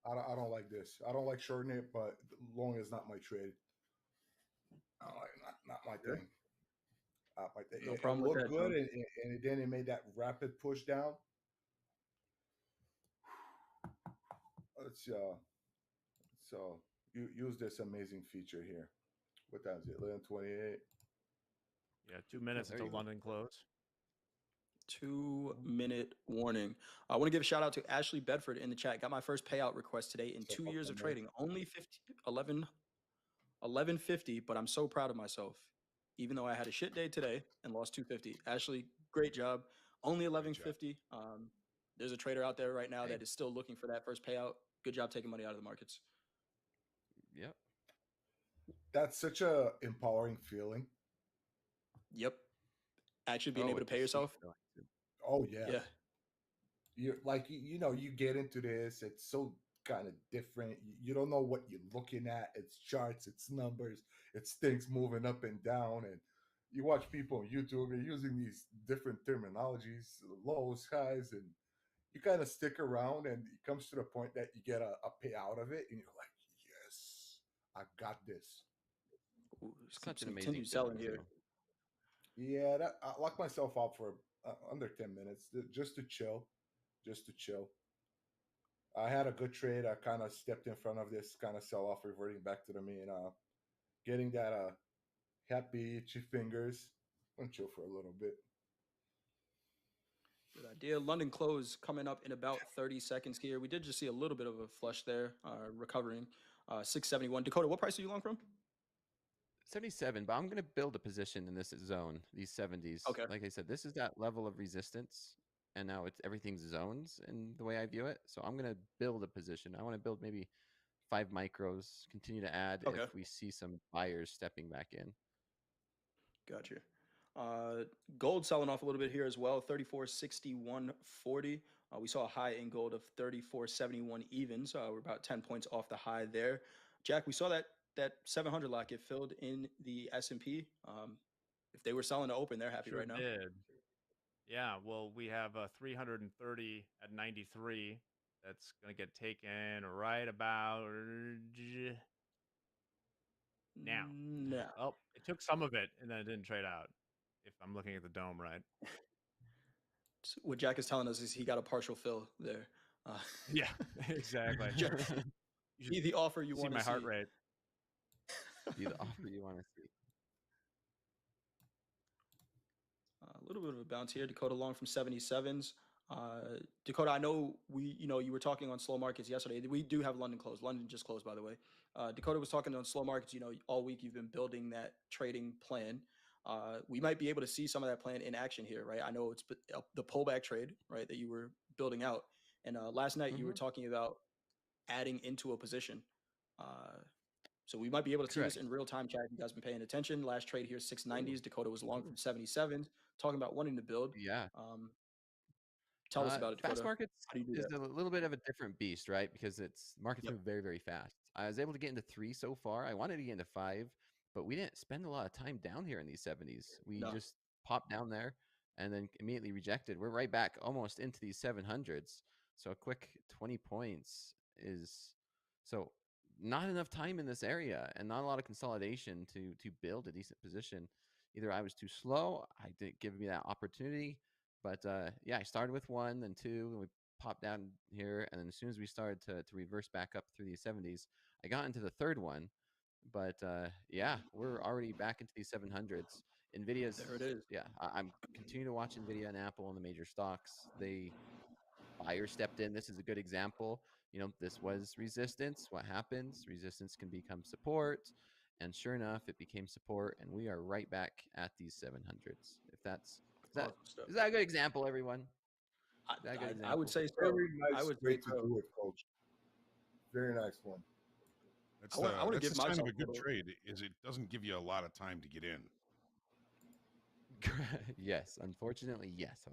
I don't like this. I don't like shorting it, but long is not my trade. I don't like not my thing. No problem with that. It looked good, and then it made that rapid push down. Let's use this amazing feature here. What time is it? 11:28. Yeah, 2 minutes until London close. 2-minute warning. I want to give a shout out to Ashley Bedford in the chat. Got my first payout request today in 2 years of trading. Only 1150, but I'm so proud of myself. Even though I had a shit day today and lost 250. Ashley, great job. Only 1150. There's a trader out there right now that is still looking for that first payout. Good job taking money out of the markets. Yep. That's such a empowering feeling. Yep. Actually being able to pay yourself. Oh yeah. You're like, you get into this. It's so kind of different. You don't know what you're looking at. It's charts, it's numbers, it's things moving up and down. And you watch people on YouTube, they're using these different terminologies, lows, highs, and you kind of stick around, and it comes to the point that you get a payout of it, and you're like, yes, I got this. Ooh, such an amazing selling here. Yeah, I locked myself out for under 10 minutes just to chill. I had a good trade. I kind of stepped in front of this kind of sell off, reverting back to the mean, getting that happy itchy fingers. I'm gonna chill for a little bit. Good idea. London close coming up in about 30 seconds here. We did just see a little bit of a flush there, recovering. 671. Dakota, what price are you long from? 77, but I'm going to build a position in this zone, these 70s. Okay. Like I said, this is that level of resistance, and now everything's zones in the way I view it. So I'm going to build a position. I want to build maybe 5 micros, continue to add Okay. if we see some buyers stepping back in. Gotcha. Gold selling off a little bit here as well, 34.6140. We saw a high in gold of 34.71 even, so we're about 10 points off the high there. Jack, we saw that 700 lot get filled in the S&P. If they were selling to open, they're happy Sure right now. did. Yeah, well, we have 330 at 93. That's going to get taken right about now. No. Oh, it took some of it and then it didn't trade out. If I'm looking at the dome right. So what Jack is telling us is he got a partial fill there. Yeah, exactly. Jack, You should be the offer you see want my to heart see. rate. Be the offer you want to see. A little bit of a bounce here. Dakota long from 77s. Dakota, I know you were talking on slow markets yesterday. We do have London closed. London just closed, by the way. Dakota was talking on slow markets. All week you've been building that trading plan. We might be able to see some of that plan in action here, right? I know it's the pullback trade, right, that you were building out. And last night you were talking about adding into a position. So we might be able to see this in real time, chat. If you guys been paying attention. Last trade here, 690s. Dakota was long from 77s, talking about wanting to build. Yeah. Tell us about it, Dakota. Fast markets How do you do is that? a little bit of a different beast, right? Because markets Yep. move very, very fast. I was able to get into 3 so far. I wanted to get into 5, but we didn't spend a lot of time down here in these 70s. We No. just popped down there and then immediately rejected. We're right back almost into these 700s. So a quick 20 points is so not enough time in this area and not a lot of consolidation to build a decent position. Either I was too slow, I didn't give me that opportunity. But yeah, I started with 1, then 2, and we popped down here. And then as soon as we started to reverse back up through these 70s, I got into the 3rd one. But yeah, we're already back into these 700s. Nvidia's, There it is. yeah, I'm continuing to watch Nvidia and Apple and the major stocks. Buyers stepped in. This is a good example. This was resistance. What happens? Resistance can become support. And sure enough, it became support. And we are right back at these 700s. Awesome stuff. Is that a good example, everyone? I would say so. Very I nice would way say to so. do it, Coach. Very nice one. That's I wanna that's give the sign of myself a a good little- trade is it doesn't give you a lot of time to get in. Yes, unfortunately, yes.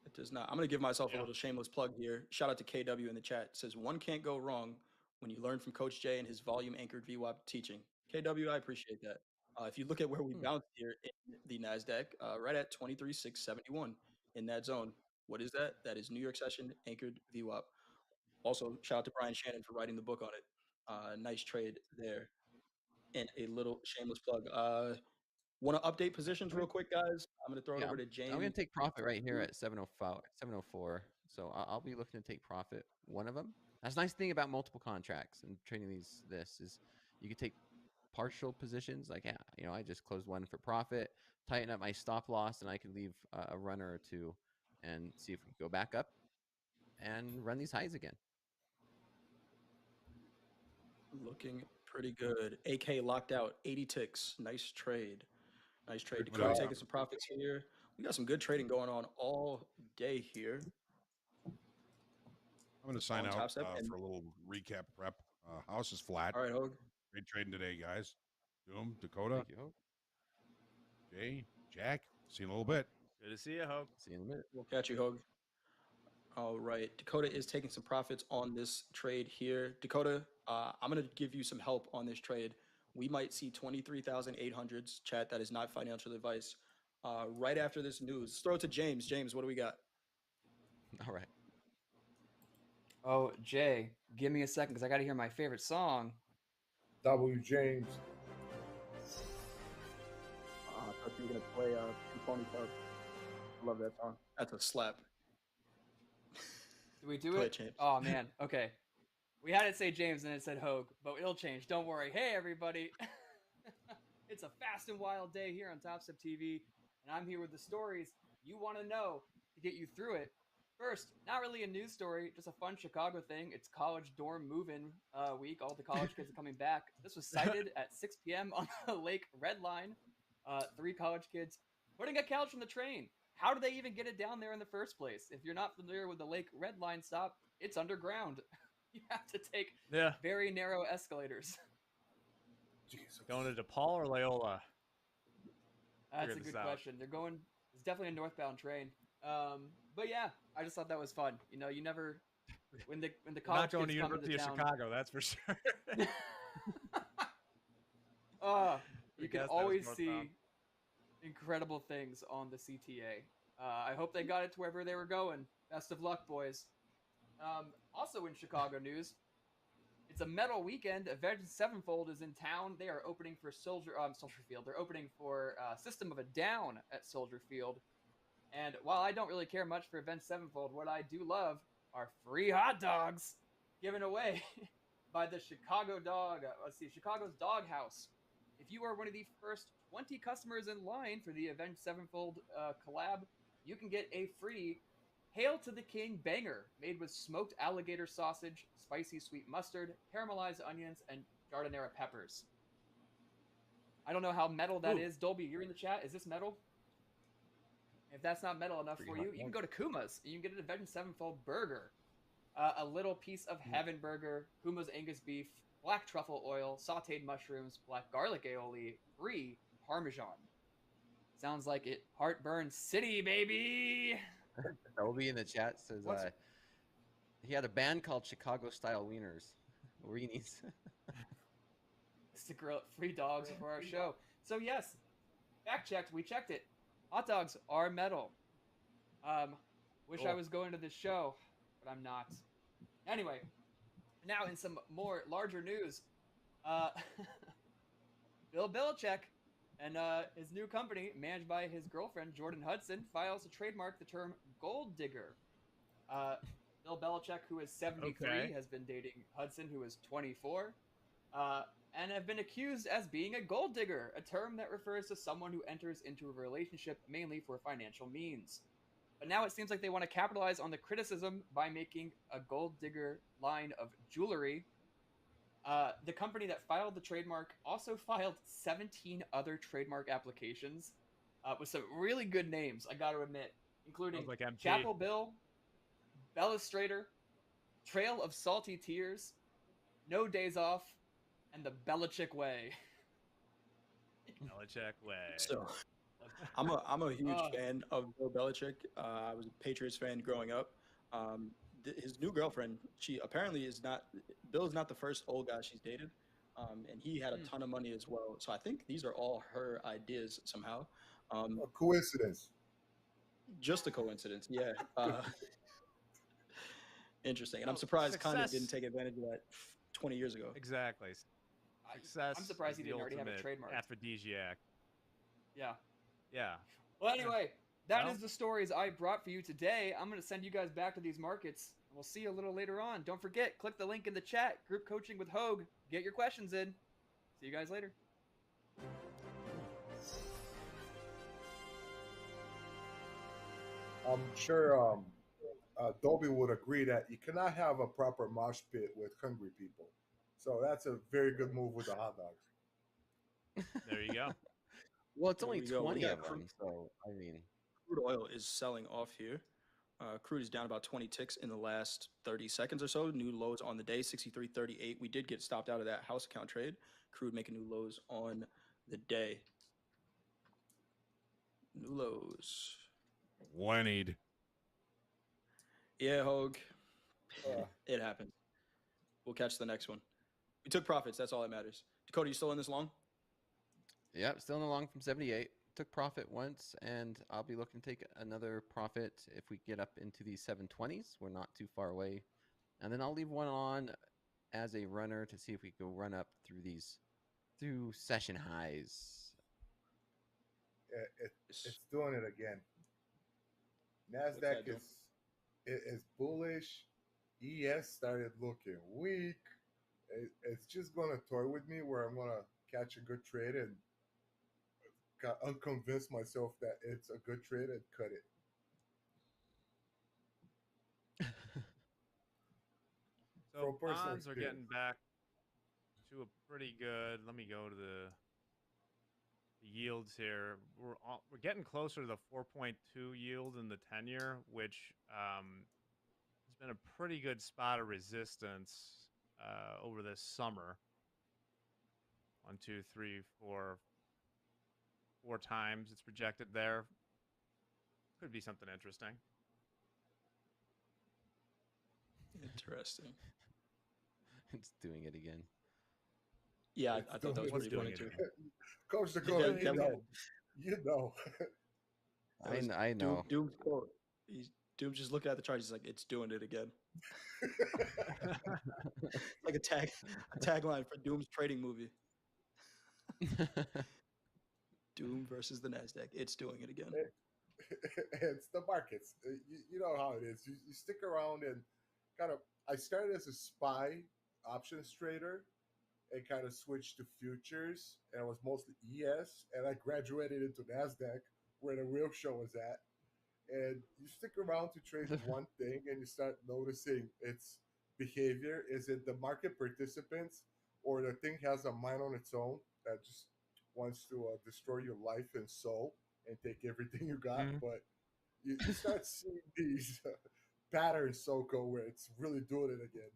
It does not. I'm going to give myself a Yeah. little shameless plug here. Shout out to KW in the chat. It says, one can't go wrong when you learn from Coach Jay and his volume anchored VWAP teaching. KW, I appreciate that. If you look at where we bounced here in the NASDAQ, right at 23,671 in that zone. What is that? That is New York session anchored VWAP. Also, shout out to Brian Shannon for writing the book on it. Nice trade there. And a little shameless plug. Want to update positions real quick, guys? I'm going to throw it Yeah, over to James. I'm going to take profit right here at 705, 704. So I'll be looking to take profit one of them. That's a nice thing about multiple contracts and trading this is you can take partial positions. Like, yeah, I just closed one for profit, tighten up my stop loss, and I could leave a runner or two and see if we go back up and run these highs again. Looking pretty good. AK locked out, 80 ticks. Nice trade. Nice trade. Good Dakota job. taking some profits here. We got some good trading going on all day here. I'm going to sign On out Top Step, and- for a little recap prep. House is flat. All right, Hogue. Great trading today, guys. Doom, Dakota, Thank you, Hope. Jay, Jack. See you in a little bit. Good to see you, Hope. See you in a minute. We'll catch you, Hogue. All right. Dakota is taking some profits on this trade here. Dakota, I'm going to give you some help on this trade. We might see 23,800s. Chat, that is not financial advice. Right after this news. Let's throw it to James. James, what do we got? All right. Oh, Jay, give me a second because I got to hear my favorite song. W. James. I thought you were going to play Pony Club. I love that song. That's a slap. Do we do Play it? James. Oh, man. Okay. We had it say James and it said Hogue, but it'll change. Don't worry. Hey, everybody. It's a fast and wild day here on Top Step TV, and I'm here with the stories you want to know. get you through it. First, not really a news story, just a fun Chicago thing. It's college dorm move-in week. All the college kids are coming back. This was cited at 6 p.m. on the Lake Red Line. 3 college kids putting a couch on the train. How do they even get it down there in the first place? If you're not familiar with the Lake Red Line stop, it's underground. You have to take Yeah. very narrow escalators. Jesus. Going to DePaul or Loyola? That's Figure a this good out. question. They're going. It's definitely a northbound train. But yeah, I just thought that was fun. You know, you never when the We're not college going to kids come University into of town. Chicago, that's for sure. You I can guess that was always northbound. see incredible things on the CTA. I hope they got it to wherever they were going. Best of luck, boys. Also in Chicago news, it's a metal weekend. Avenged Sevenfold is in town. They are opening for Soldier Field. They're opening for System of a Down at Soldier Field. And while I don't really care much for Avenged Sevenfold, what I do love are free hot dogs given away by the Chicago's Dog House. If you are one of the first 20 customers in line for the Avenged Sevenfold collab, you can get a free Hail to the King banger made with smoked alligator sausage, spicy sweet mustard, caramelized onions, and jardinera peppers. I don't know how metal that is. Dolby, you're in the chat. Is this metal? If that's not metal enough Free for hot you, you can dogs. go to Kuma's. You can get an Avenged Sevenfold burger. A little piece of heaven burger, Kuma's Angus beef, black truffle oil, sauteed mushrooms, black garlic aioli, free Parmesan. Sounds like it. Heartburn City, baby! Toby in the chat says What's- he had a band called Chicago Style Wieners. Weenies. It's the grill free dogs for our show. So yes, fact checked. We checked it. Hot dogs are metal. Wish I was going to this show, but I'm not. Anyway, now in some more larger news, Bill Belichick and his new company, managed by his girlfriend Jordan Hudson, files to trademark the term "gold digger." Bill Belichick, who is 73, Okay. has been dating Hudson, who is 24, and have been accused as being a gold digger, a term that refers to someone who enters into a relationship mainly for financial means. But now it seems like they want to capitalize on the criticism by making a gold digger line of jewelry. The company that filed the trademark also filed 17 other trademark applications with some really good names, I got to admit, including Sounds like MP. Chapel Bill, Bellustrator, Trail of Salty Tears, No Days Off, and the Belichick Way. Belichick way. So I'm a huge fan of Bill Belichick. I was a Patriots fan growing up. His new girlfriend, she apparently is not. Bill is not the first old guy she's dated, and he had a ton of money as well. So I think these are all her ideas somehow. A coincidence. Just a coincidence, yeah. Interesting, and I'm Well, surprised Kanye success- didn't take advantage of that 20 years ago. Exactly. Success. I'm surprised he is the didn't already have it ultimate trademarked. aphrodisiac. Yeah. Yeah. Well, anyway, that is Well- the stories I brought for you today. I'm going to send you guys back to these markets, and we'll see you a little later on. Don't forget, click the link in the chat, Group Coaching with Hogue. Get your questions in. See you guys later. I'm sure Dolby would agree that you cannot have a proper mosh pit with hungry people. So that's a very good move with the hot dogs. There you go. Well, it's There only we go. We 20 got of them, so I mean, Crude oil is selling off here. Crude is down about 20 ticks in the last 30 seconds or so. New lows on the day, 63.38. We did get stopped out of that house account trade. Crude making new lows on the day. New lows. Lennied. Yeah, Hogue. Uh, It happens. We'll catch the next one. We took profits. That's all that matters. Dakota, you still in this long? yeah, still in the long from 78. Took profit once, and I'll be looking to take another profit if we get up into the 720s. We're not too far away. And then I'll leave one on as a runner to see if we can run up through session highs. it's doing it again. that NASDAQ doing? is bullish. ES started looking weak. It's just going to toy with me where I'm going to catch a good trade and unconvince myself that it's a good trade and cut it. own personal bonds are experience. getting back to a pretty good. Let me go to the yields here. We're getting closer to the 4.2 yield in the 10-year, which has been a pretty good spot of resistance over this summer. 1, 2, 3, 4, 4 times it's projected there. Could be something interesting. Interesting. It's doing it again. Yeah, It's I thought that doing was it What's pretty doing funny it too. again? Coach Yeah, Dakota, that was- you know. that was I know. Doom's quote. Doom's just looking at the chart. He's like, "It's doing it again." Like a tagline for Doom's trading movie. Doom versus the Nasdaq. It's doing it again. It's the markets. You know how it is. You stick around and kind of. I started as a SPY options trader and kind of switched to futures, and it was mostly ES. And I graduated into Nasdaq, where the real show was at. And you stick around to trade one thing, and you start noticing its behavior. Is it the market participants, or the thing has a mind on its own that just wants to destroy your life and soul and take everything you got? Mhm. But you start seeing these patterns, Soko, where it's really doing it again.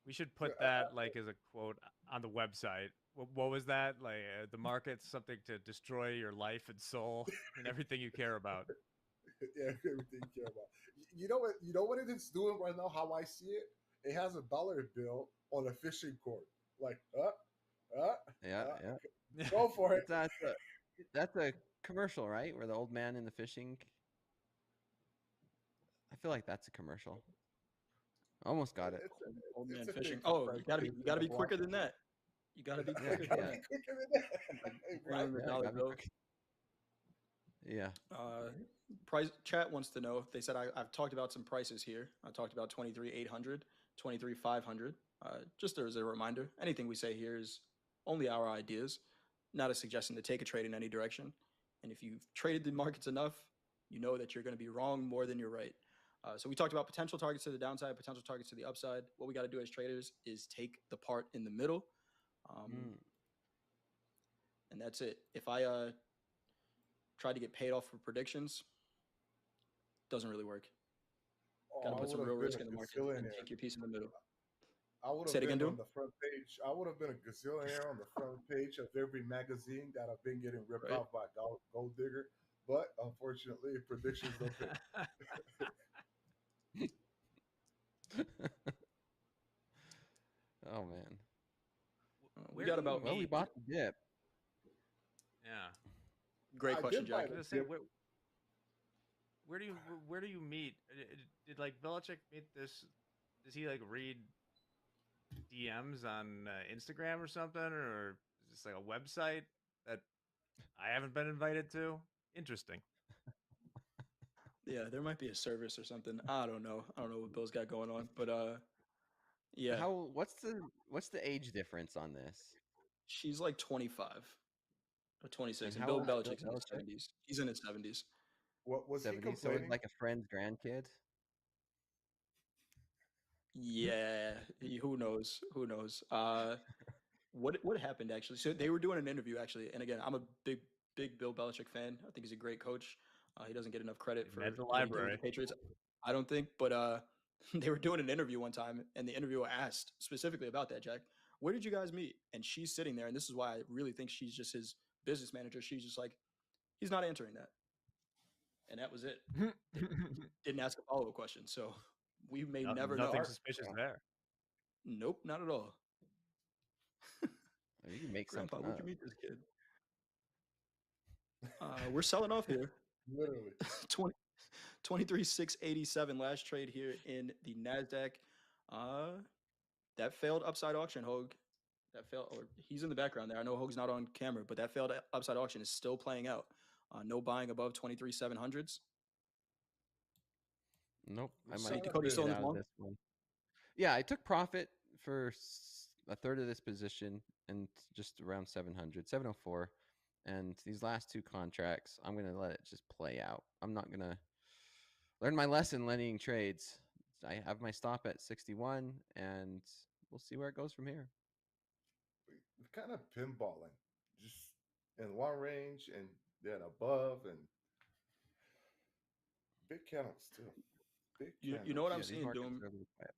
We should put that like as a quote on the website. What was that? Like the market's something to destroy your life and soul and everything you care about. Yeah, everything you care about. You know what? You know what it is doing right now? How I see it? It has a dollar bill on a fishing cord. Like, Yeah, yeah. go for it. That's a commercial, right? Where the old man in the fishing. I feel like that's a commercial. Almost got it. It's a, Old man it's a fishing. thing for Oh, French you gotta be kids that quicker watch than that. You gotta be it. quicker Gotta than be that. quicker than that. Right on the Yeah, dollar gotta be bill. quick. Yeah. Price chat wants to know. They said I've talked about some prices here. I talked about 23,800, 23,500. Just as a reminder, anything we say here is only our ideas, not a suggestion to take a trade in any direction. And if you've traded the markets enough, you know that you're going to be wrong more than you're right. So we talked about potential targets to the downside, potential targets to the upside. What we got to do as traders is take the part in the middle, and that's it. If I tried to get paid off for predictions, doesn't really work. Got to I put some would real have been risk a in the market and gazillionaire. take your piece in the middle. I would Say have it again, been Doom. on the front page. I would have been a gazillionaire on the front page of every magazine that I've been getting ripped Right. off by Gold Digger. But unfortunately, predictions don't pay. Oh man. We got about. Well, we bought the dip. Yeah. Great I question, did buy Jack. I was the gonna say dip. where do you meet? Did like Belichick meet this? Does he like read DMs on Instagram or something, or is this like a website that I haven't been invited to? Interesting. Yeah, there might be a service or something. I don't know. I don't know what Bill's got going on, but yeah, What's the age difference on this? she's like 25 or 26, and how Bill old is Bill Belichick's in his Belichick? 70s. He's in his 70s. What was he 70. So it's complaining? like a friend's grandkid. Yeah, who knows? Who knows? What happened actually? So they were doing an interview actually, and again, I'm a big Bill Belichick fan. I think he's a great coach. He doesn't get enough credit for At the what he did with library. the Patriots. I don't think, but they were doing an interview one time, and the interviewer asked specifically about that, Jack. Where did you guys meet? And she's sitting there, and this is why I really think she's just his business manager. She's just like, he's not answering that, and that was it. They didn't ask a follow-up question, so we may never know. Nothing suspicious there. Nope, not at all. You can make Grandpa, something where'd up. you meet this kid? We're selling off here. Literally. 23,687 last trade here in the NASDAQ. That failed upside auction, Hogue. That failed, or he's in the background there. I know Hogue's not on camera, but that failed upside auction is still playing out. No buying above 23,700s. Nope. I Son might of Dakota, a you still get in this out of long? this one. Yeah, I took profit for a third of this position and just around 700, 704. And these last two contracts, I'm going to let it just play out. I'm not going to learn my lesson lending trades. I have my stop at 61, and we'll see where it goes from here. Kind of pinballing, just in one range and then above and big candles too. Big You know candles. what I'm Yeah, these seeing, markets Doom? are a little quiet.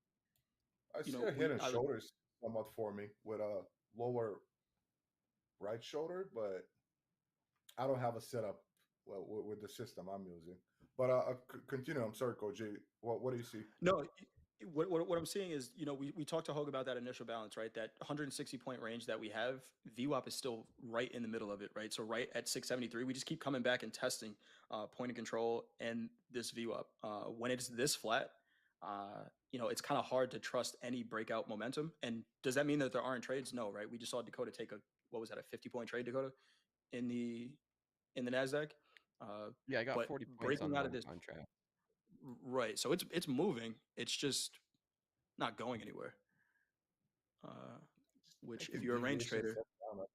I You see know, a head and I would shoulders somewhat for me with a lower right shoulder, but I don't have a setup well with the system I'm using. But continue. I'm sorry, Coach. What do you see? no. What I'm seeing is, you know, we talked to Hogue about that initial balance, right? That 160-point range that we have, VWAP is still right in the middle of it, right? So right at 673, we just keep coming back and testing point of control and this VWAP. When it's this flat, you know, it's kind of hard to trust any breakout momentum. And does that mean that there aren't trades? No, right? We just saw Dakota take what was that, a 50-point trade, Dakota, in the NASDAQ. Yeah, I got But 40 points breaking on out of one this, contract. right? So it's moving. It's just not going anywhere. Which, if Taking you're a range deviations trader, up down up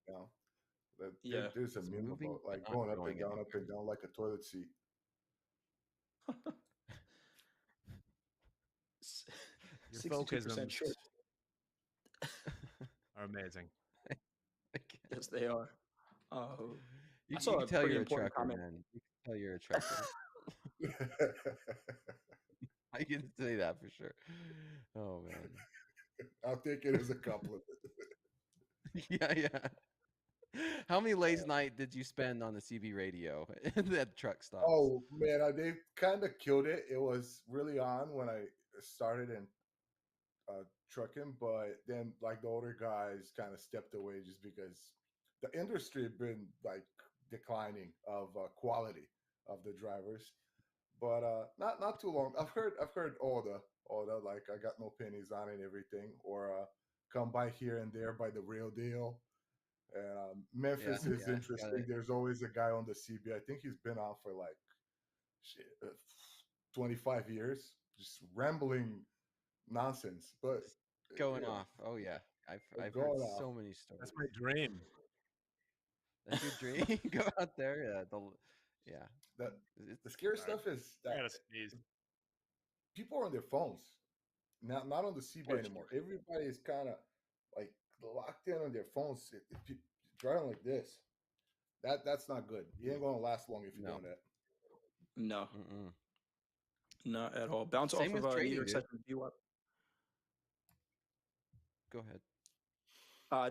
down. yeah, There's a It's meme moving, about but like not going going up and down like a toilet seat. Your 62% folkisms short. are amazing. Yes, they are. You, I you saw can a tell pretty you're a important trucker, comment. man. You can tell you're a trucker. I can say that for sure. Oh man. I'll take it as a compliment. Yeah, yeah. How many late night did you spend on the CB radio at truck stops? Oh man, they kind of killed it. It was really on when I started in trucking, but then like the older guys kind of stepped away just because the industry had been like declining of quality of the drivers. But not too long. I've heard all the like I got no pennies on and everything, or come by here and there by the real deal. And Yeah, Memphis is yeah. Got interesting. it. There's always a guy on the CB. I think he's been on for like shit, 25 years, just rambling nonsense. But Just going you know, off. Oh yeah. I've heard going off. so many stories. That's my dream. That's your dream. Go out there. Yeah. Yeah. The It's the scary Sorry, stuff is I that gotta sneeze. people are on their phones, not on the CB What? anymore. Everybody is kind of like locked in on their phones, driving like this. That's not good. You ain't gonna last long if you're no. doing that. No, Mm-mm. not at all. Bounce Same off of with New trading, York dude. session VWAP. Go ahead.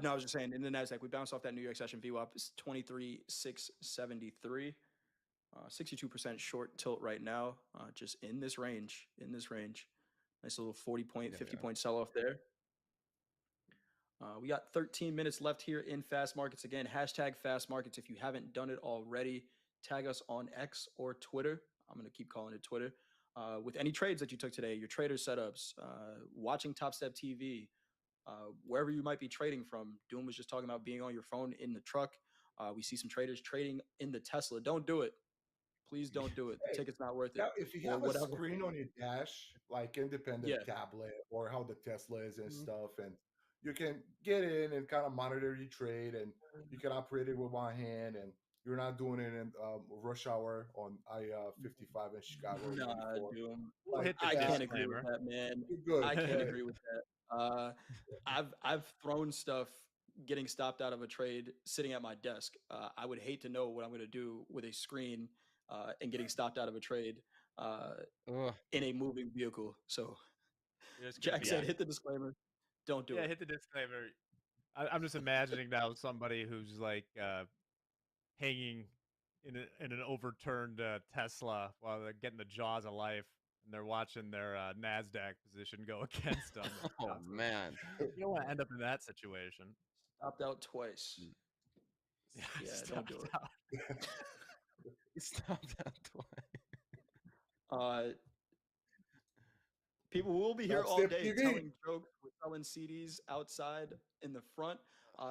No, I was just saying in the Nasdaq, we bounced off that New York session VWAP. It's 23,673. 62% short tilt right now. Just in this range. In this range. Nice little 40-point, Yeah, 50-point sell off there. We got 13 minutes left here in Fast Markets. Again, hashtag Fast Markets. If you haven't done it already, tag us on X or Twitter. I'm going to keep calling it Twitter. With any trades that you took today, your trader setups, watching Top Step TV, wherever you might be trading from. Doom was just talking about being on your phone in the truck. We see some traders trading in the Tesla. Don't do it. Please don't do it. The Hey, ticket's not worth it. now if you Or have a whatever. screen on your dash, like independent Yeah. tablet or how the Tesla is and Mhm. stuff, and you can get in and kind of monitor your trade, and you can operate it with one hand, and you're not doing it in rush hour on I-55 in Chicago or Nah, 94. Doom. We'll Like hit the I that, can't agree with disclaimer. that, man. you're good. I can't Yeah. agree with that. I've thrown stuff getting stopped out of a trade sitting at my desk. I would hate to know what I'm going to do with a screen and getting stopped out of a trade Ugh. in a moving vehicle. So You're just gonna Jack be said, hit the disclaimer. Don't do yeah, it. hit the disclaimer. I'm just imagining now somebody who's like hanging in an overturned Tesla while they're getting the jaws of life, and they're watching their Nasdaq position go against them. Oh man. You don't want to end up in that situation. Stopped out twice. Mm. Yeah, don't Stopped do it. out. Stop that twice. People will be here Top all Step day TV. telling jokes. We're selling CDs outside in the front.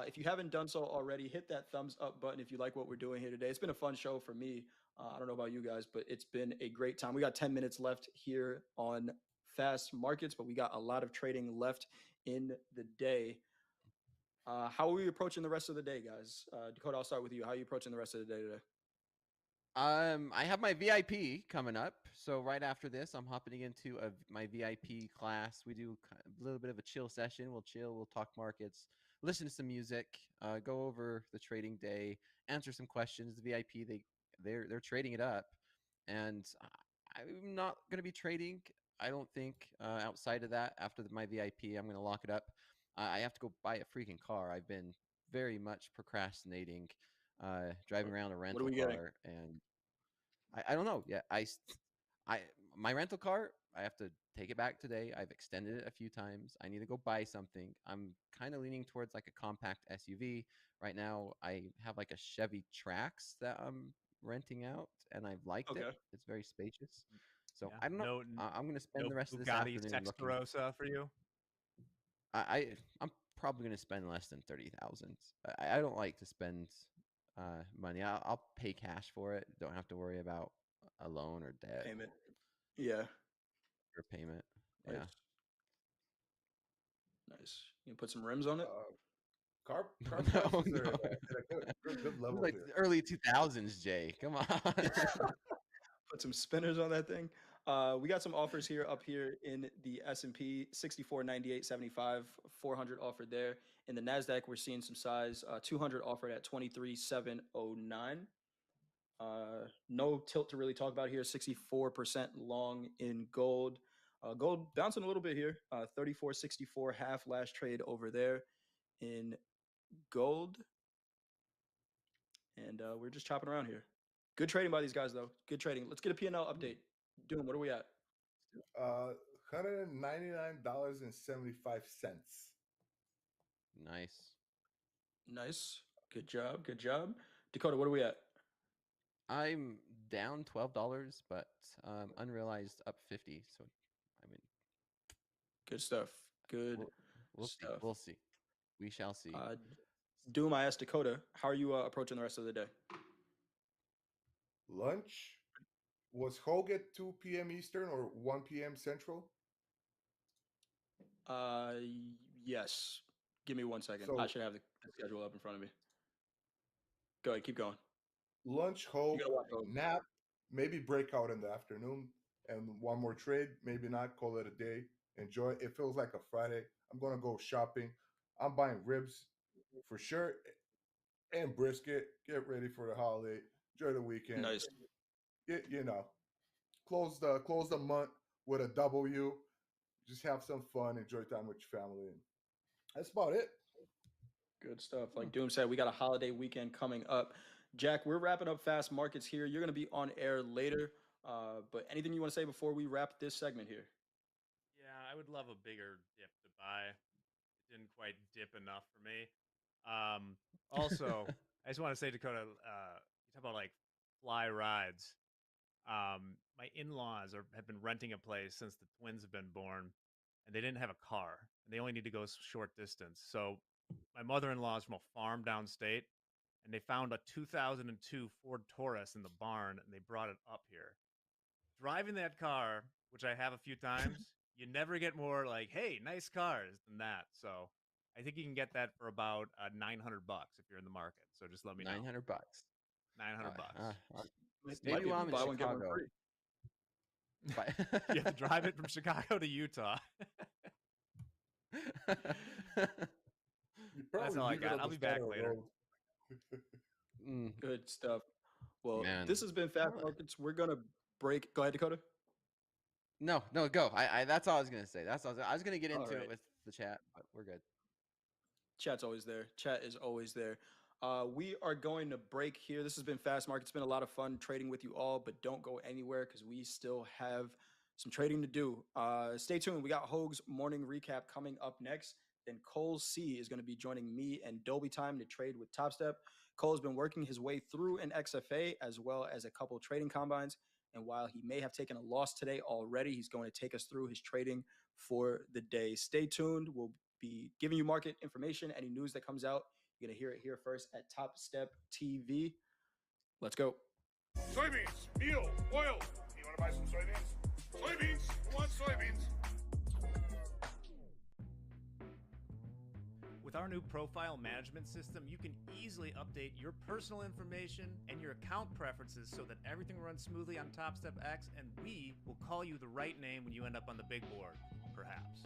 If you haven't done so already, hit that thumbs up button if you like what we're doing here today. It's been a fun show for me. I don't know about you guys, but it's been a great time. We got 10 minutes left here on Fast Markets, but we got a lot of trading left in the day. How are we approaching the rest of the day, guys? Dakota, I'll start with you. How are you approaching the rest of the day today? I have my VIP coming up. So right after this, I'm hopping into my VIP class. We do a little bit of a chill session. We'll chill. We'll talk markets, listen to some music, go over the trading day, answer some questions. The VIP they're trading it up, and I'm not going to be trading. I don't think outside of that. After my VIP, I'm going to lock it up. I have to go buy a freaking car. I've been very much procrastinating, driving around a What are rental we getting? car, and I don't know. Yeah, I my rental car, I have to take it back today. I've extended it a few times. I need to go buy something. I'm kind of leaning towards like a compact SUV. Right now, I have like a Chevy Trax that I'm renting out, and I've liked it. Okay. It's very spacious. So Yeah. I don't know. No, I'm gonna spend no the rest of this Bugatti afternoon looking. Sextarossa for you. I'm probably gonna spend less than 30,000. I don't like to spend money. I'll pay cash for it. Don't have to worry about a loan or debt Payment. Yeah. or payment. Nice. Yeah. Nice. You can put some rims on it. Car No, prices no. are at a good This level is like here. the early 2000s, Jay. Come on. Put some spinners on that thing. We got some offers here up here in the S&P 64.98.75, 400 offered there. In the NASDAQ, we're seeing some size, 200 offered at 23,709. No tilt to really talk about here. 64% long in gold. Gold bouncing a little bit here. 34.64 half last trade over there in gold. And we're just chopping around here. Good trading by these guys, though. Good trading. Let's get a P&L update. Doom, what are we at? $199.75. Nice. Nice. Good job. Good job. Dakota, what are we at? I'm down $12, but unrealized up 50. So, I mean, Good stuff. Good we'll see. stuff. We'll see. We shall see. Doom, I asked Dakota, how are you approaching the rest of the day? Lunch was Hogue at 2 p.m. Eastern or 1 p.m. Central? Yes. Give me 1 second. I So- should have the schedule up in front of me. Go ahead. Keep going. Lunch, You Hogue, gotta watch Hogue. nap, maybe breakout in the afternoon, and one more trade. Maybe not. Call it a day. Enjoy. It feels like a Friday. I'm gonna go shopping. I'm buying ribs for sure and brisket. Get ready for the holiday. Enjoy the weekend. Nice. You know, close the month with a W. Just have some fun. Enjoy time with your family. And that's about it. Good stuff. Like Doom said, we got a holiday weekend coming up. Jack, we're wrapping up fast markets here. You're going to be on air later. But anything you want to say before we wrap this segment here? Yeah, I would love a bigger dip to buy. It didn't quite dip enough for me. Also, I just want to say, Dakota, you talk about like fly rides. My in-laws have been renting a place since the twins have been born, and they didn't have a car, and they only need to go short distance. So my mother-in-law is from a farm downstate, and they found a 2002 Ford Taurus in the barn, and they brought it up here. Driving that car, which I have a few times, you never get more like, "Hey, nice cars" than that. So I think you can get that for about $900 if you're in the market. So just let me know. $900. 900 bucks. Maybe while I'm in buy one, get one Chicago. free. You have to drive it from Chicago to Utah. You probably all I leave it got. on I'll the be back side of the later. road. Good stuff. Well, Man. this has been Fast Markets. We're going to break. Go ahead, Dakota. No, go. I that's all I was gonna say. I was gonna get into Alright. it with the chat, but we're good. Chat's always there. Chat is always there. We are going to break here. This has been Fast Market. It's been a lot of fun trading with you all, but don't go anywhere because we still have some trading to do. Stay tuned. We got Hogue's morning recap coming up next. Then Cole C is going to be joining me and Dolby Time to trade with Top Step. Cole's been working his way through an XFA as well as a couple trading combines. And while he may have taken a loss today already, he's going to take us through his trading for the day. Stay tuned. We'll be giving you market information, any news that comes out. You're going to hear it here first at Top Step TV. Let's go. Soybeans, meal, oil. You want to buy some soybeans? Soybeans. Who wants soybeans? With With our new profile management system, you can easily update your personal information and your account preferences so that everything runs smoothly on Top Step X, and we will call you the right name when you end up on the big board, perhaps.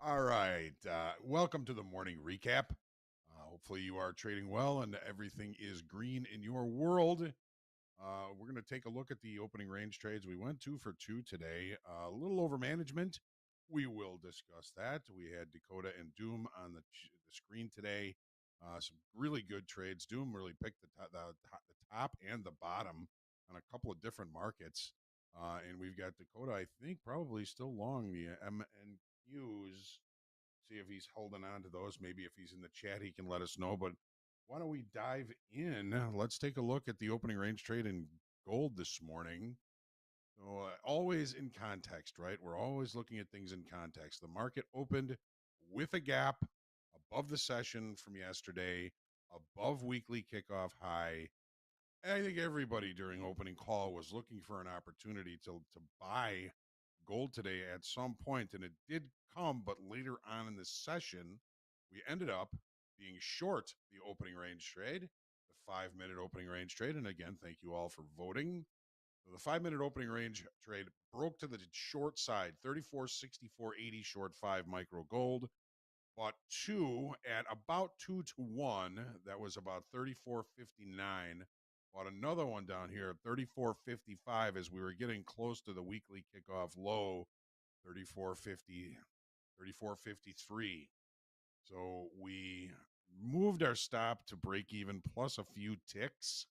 All right. Welcome to the morning recap. Hopefully, you are trading well and everything is green in your world. We're going to take a look at the opening range trades. We went 2 for 2 today. A little over management. We will discuss that. We had Dakota and Doom on the screen today. Some really good trades. Doom really picked the top and the bottom on a couple of different markets. And we've got Dakota, I think, probably still long the MNQs. See if he's holding on to those. Maybe if he's in the chat, he can let us know. But why don't we dive in? Let's take a look at the opening range trade in gold this morning. So, always in context, right? We're always looking at things in context. The market opened with a gap above the session from yesterday, above weekly kickoff high. And I think everybody during opening call was looking for an opportunity to buy gold today at some point, and it did come, but later on in the session, we ended up being short the opening range trade, the 5-minute opening range trade. And again, thank you all for voting. So the 5-minute opening range trade broke to the short side, 34.64.80 short 5 micro gold. Bought two at about 2-1. That was about 34.59. Bought another one down here at 34.55 as we were getting close to the weekly kickoff low, 34.50, 34.53. So we moved our stop to break even plus a few ticks.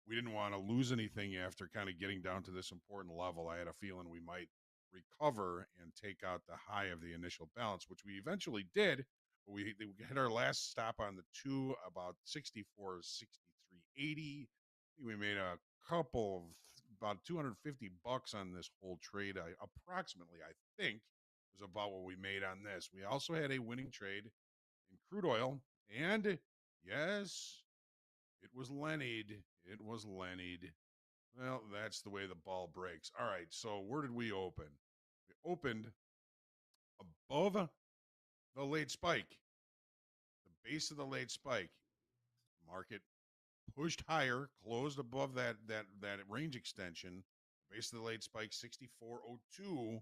We didn't want to lose anything after kind of getting down to this important level. I had a feeling we might recover and take out the high of the initial balance, which we eventually did. But we hit our last stop on the two about 64, 63.80. We made a couple of about 250 bucks on this whole trade. Approximately, I think, was about what we made on this. We also had a winning trade in crude oil. And yes, it was Lennied. It was Lennied. Well, that's the way the ball breaks. All right, so where did we open? We opened above the late spike, the base of the late spike. Market pushed higher, closed above that range extension, base of the late spike 64.02.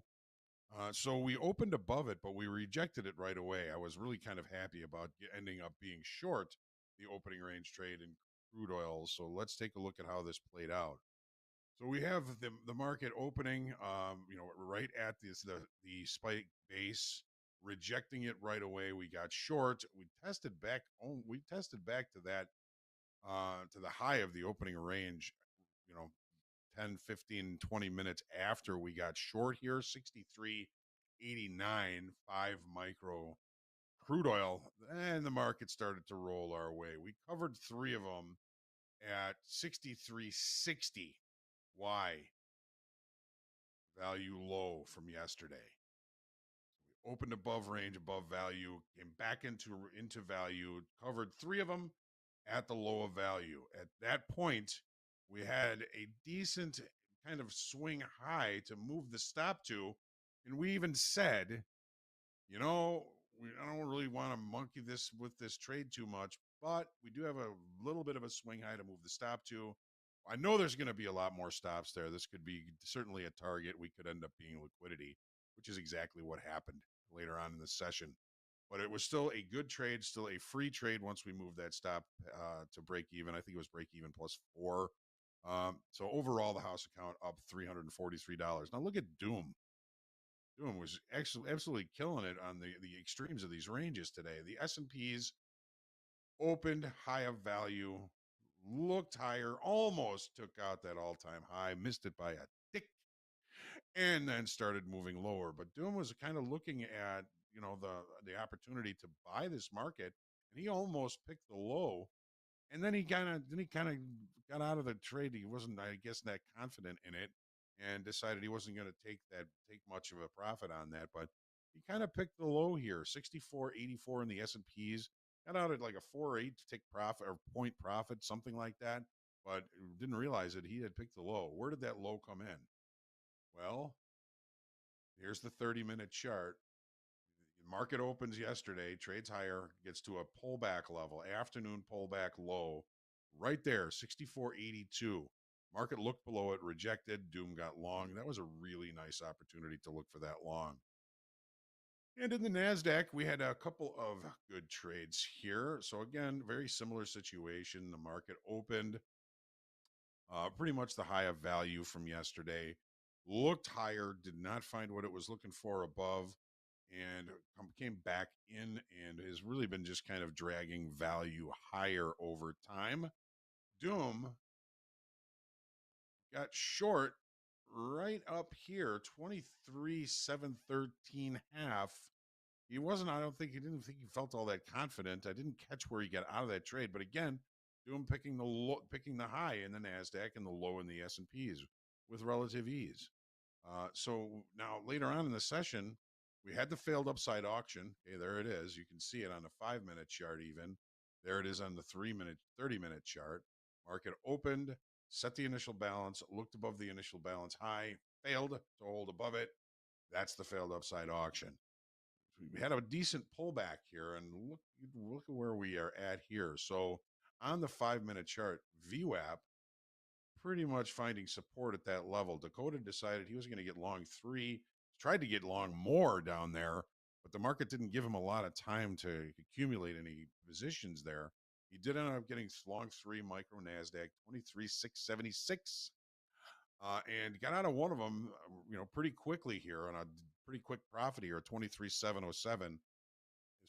So we opened above it, but we rejected it right away. I was really kind of happy about ending up being short the opening range trade in crude oil. So let's take a look at how this played out. So we have the market opening, right at the spike base, rejecting it right away. We got short. We tested back. We tested back to that to the high of the opening range. 10, 15, 20 minutes after we got short here, 63.89, 5 micro crude oil, and the market started to roll our way. We covered 3 of them at 63.60. Why? Value low from yesterday. We opened above range, above value, came back into value, covered 3 of them at the low of value. At that point, we had a decent kind of swing high to move the stop to. And we even said, I don't really want to monkey this with this trade too much, but we do have a little bit of a swing high to move the stop to. I know there's going to be a lot more stops there. This could be certainly a target. We could end up being liquidity, which is exactly what happened later on in the session. But it was still a good trade, still a free trade once we moved that stop to break even. I think it was break even plus 4. So overall, the house account up $343. Now look at Doom. Doom was actually absolutely killing it on the extremes of these ranges today. The S&Ps opened high of value, looked higher, almost took out that all-time high, missed it by a tick, and then started moving lower. But Doom was kind of looking at the opportunity to buy this market, and he almost picked the low. And then he kind of got out of the trade. He wasn't, I guess, that confident in it, and decided he wasn't going to take much of a profit on that. But he kind of picked the low here, 64.84 in the S&Ps. Got out at like a 4.8 tick profit or point profit, something like that. But didn't realize that he had picked the low. Where did that low come in? Well, here's the 30-minute chart. Market opens yesterday, trades higher, gets to a pullback level, afternoon pullback low, right there, 64.82. Market looked below it, rejected. Doom got long. That was a really nice opportunity to look for that long. And in the NASDAQ, we had a couple of good trades here. So again, very similar situation. The market opened pretty much the high of value from yesterday. Looked higher, did not find what it was looking for above. and came back in and has really been just kind of dragging value higher over time. Doom got short right up here, 23,713 half. He wasn't, I don't think, he didn't think he felt all that confident. I didn't catch where he got out of that trade, but again, Doom picking the high in the NASDAQ and the low in the S&Ps with relative ease. So now later on in the session, we had the failed upside auction. Okay, there it is. You can see it on the 5-minute chart even. There it is on the 3-minute, 30-minute chart. Market opened, set the initial balance, looked above the initial balance high, failed to hold above it. That's the failed upside auction. We had a decent pullback here, and look at where we are at here. So on the 5-minute chart, VWAP pretty much finding support at that level. Dakota decided he was going to get long 3, tried to get long more down there, but the market didn't give him a lot of time to accumulate any positions there. He did end up getting long 3 micro NASDAQ, 23,676, and got out of one of them, pretty quickly here on a pretty quick profit here, 23,707. As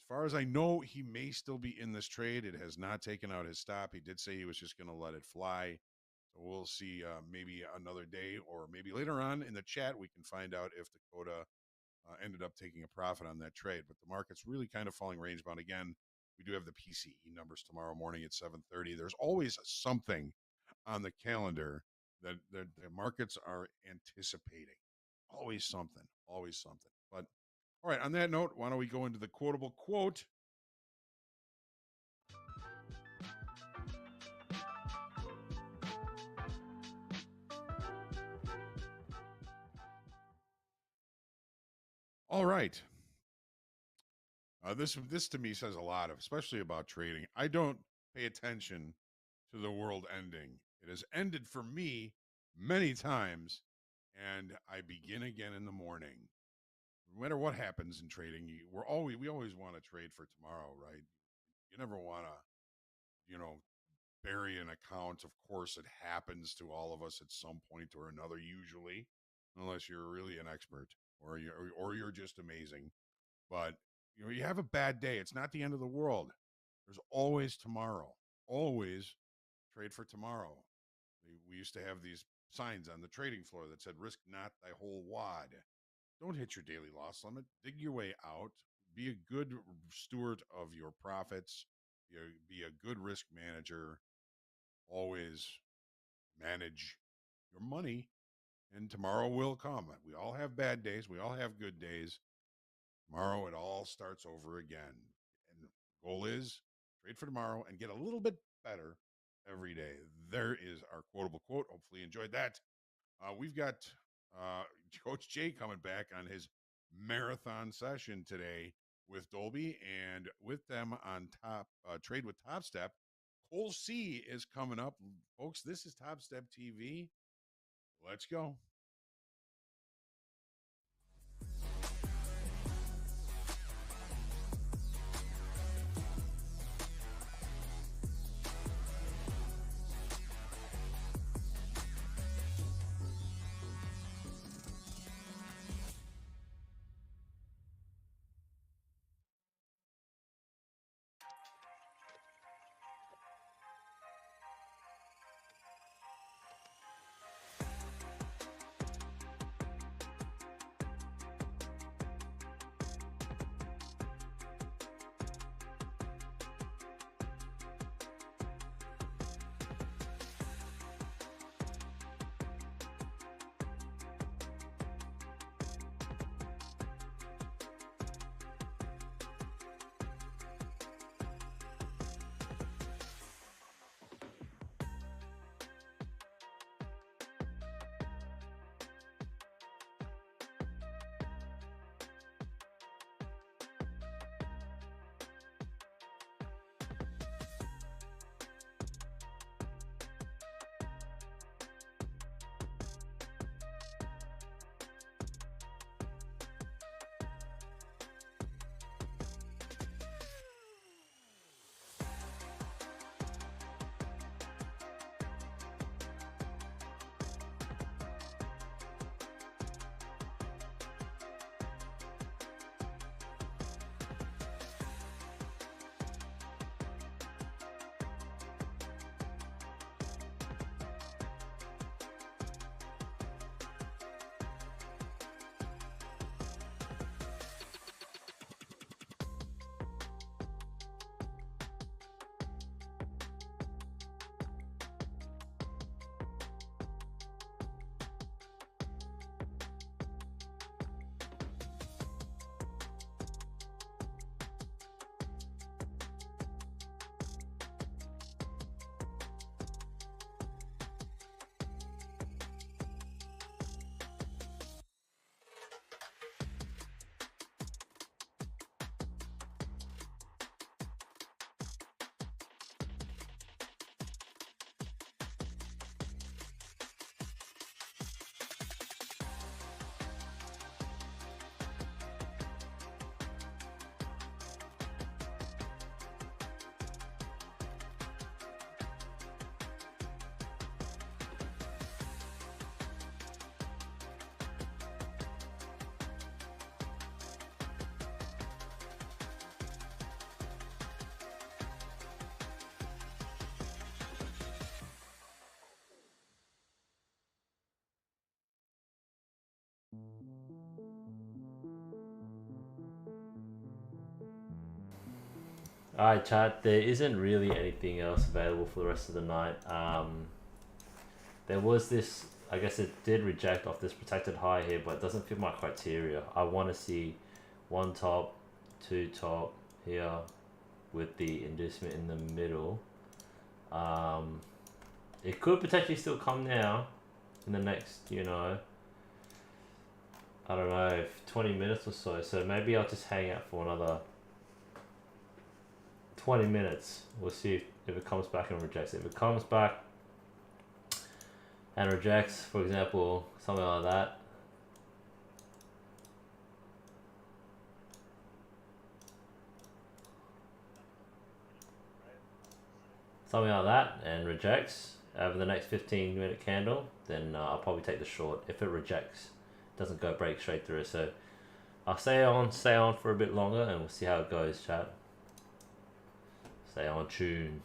far as I know, he may still be in this trade. It has not taken out his stop. He did say he was just going to let it fly. So we'll see maybe another day, or maybe later on in the chat, we can find out if Dakota ended up taking a profit on that trade. But the market's really kind of falling range bound again. We do have the PCE numbers tomorrow morning at 7:30. There's always something on the calendar that the markets are anticipating. Always something, always something. But all right, on that note, why don't we go into the quotable quote? All right. This to me says a lot, especially about trading. I don't pay attention to the world ending. It has ended for me many times, and I begin again in the morning. No matter what happens in trading, we always want to trade for tomorrow, right? You never want to, bury an account. Of course, it happens to all of us at some point or another, usually, unless you're really an expert or you're just amazing. But you have a bad day. It's not the end of the world. There's always tomorrow. Always trade for tomorrow. We used to have these signs on the trading floor that said, risk not thy whole wad. Don't hit your daily loss limit. Dig your way out. Be a good steward of your profits. Be a good risk manager. Always manage your money, and tomorrow will come. We all have bad days. We all have good days. Tomorrow, it all starts over again. And the goal is trade for tomorrow and get a little bit better every day. There is our quotable quote. Hopefully you enjoyed that. We've got Coach Jay coming back on his marathon session today with Dolby, and with them on top, Trade with Top Step. Cole C is coming up. Folks, this is Top Step TV. Let's go. Alright, chat. There isn't really anything else available for the rest of the night. There was this. I guess it did reject off this protected high here, but it doesn't fit my criteria. I want to see one top, two top here, with the inducement in the middle. It could potentially still come now in the next, I don't know, 20 minutes or so. So maybe I'll just hang out for another 20 minutes. We'll see if it comes back and rejects. If it comes back and rejects, for example, something like that, and rejects over the next 15-minute candle, then I'll probably take the short. If it rejects, doesn't go break straight through. So I'll stay on for a bit longer, and we'll see how it goes, chat. Stay on tune.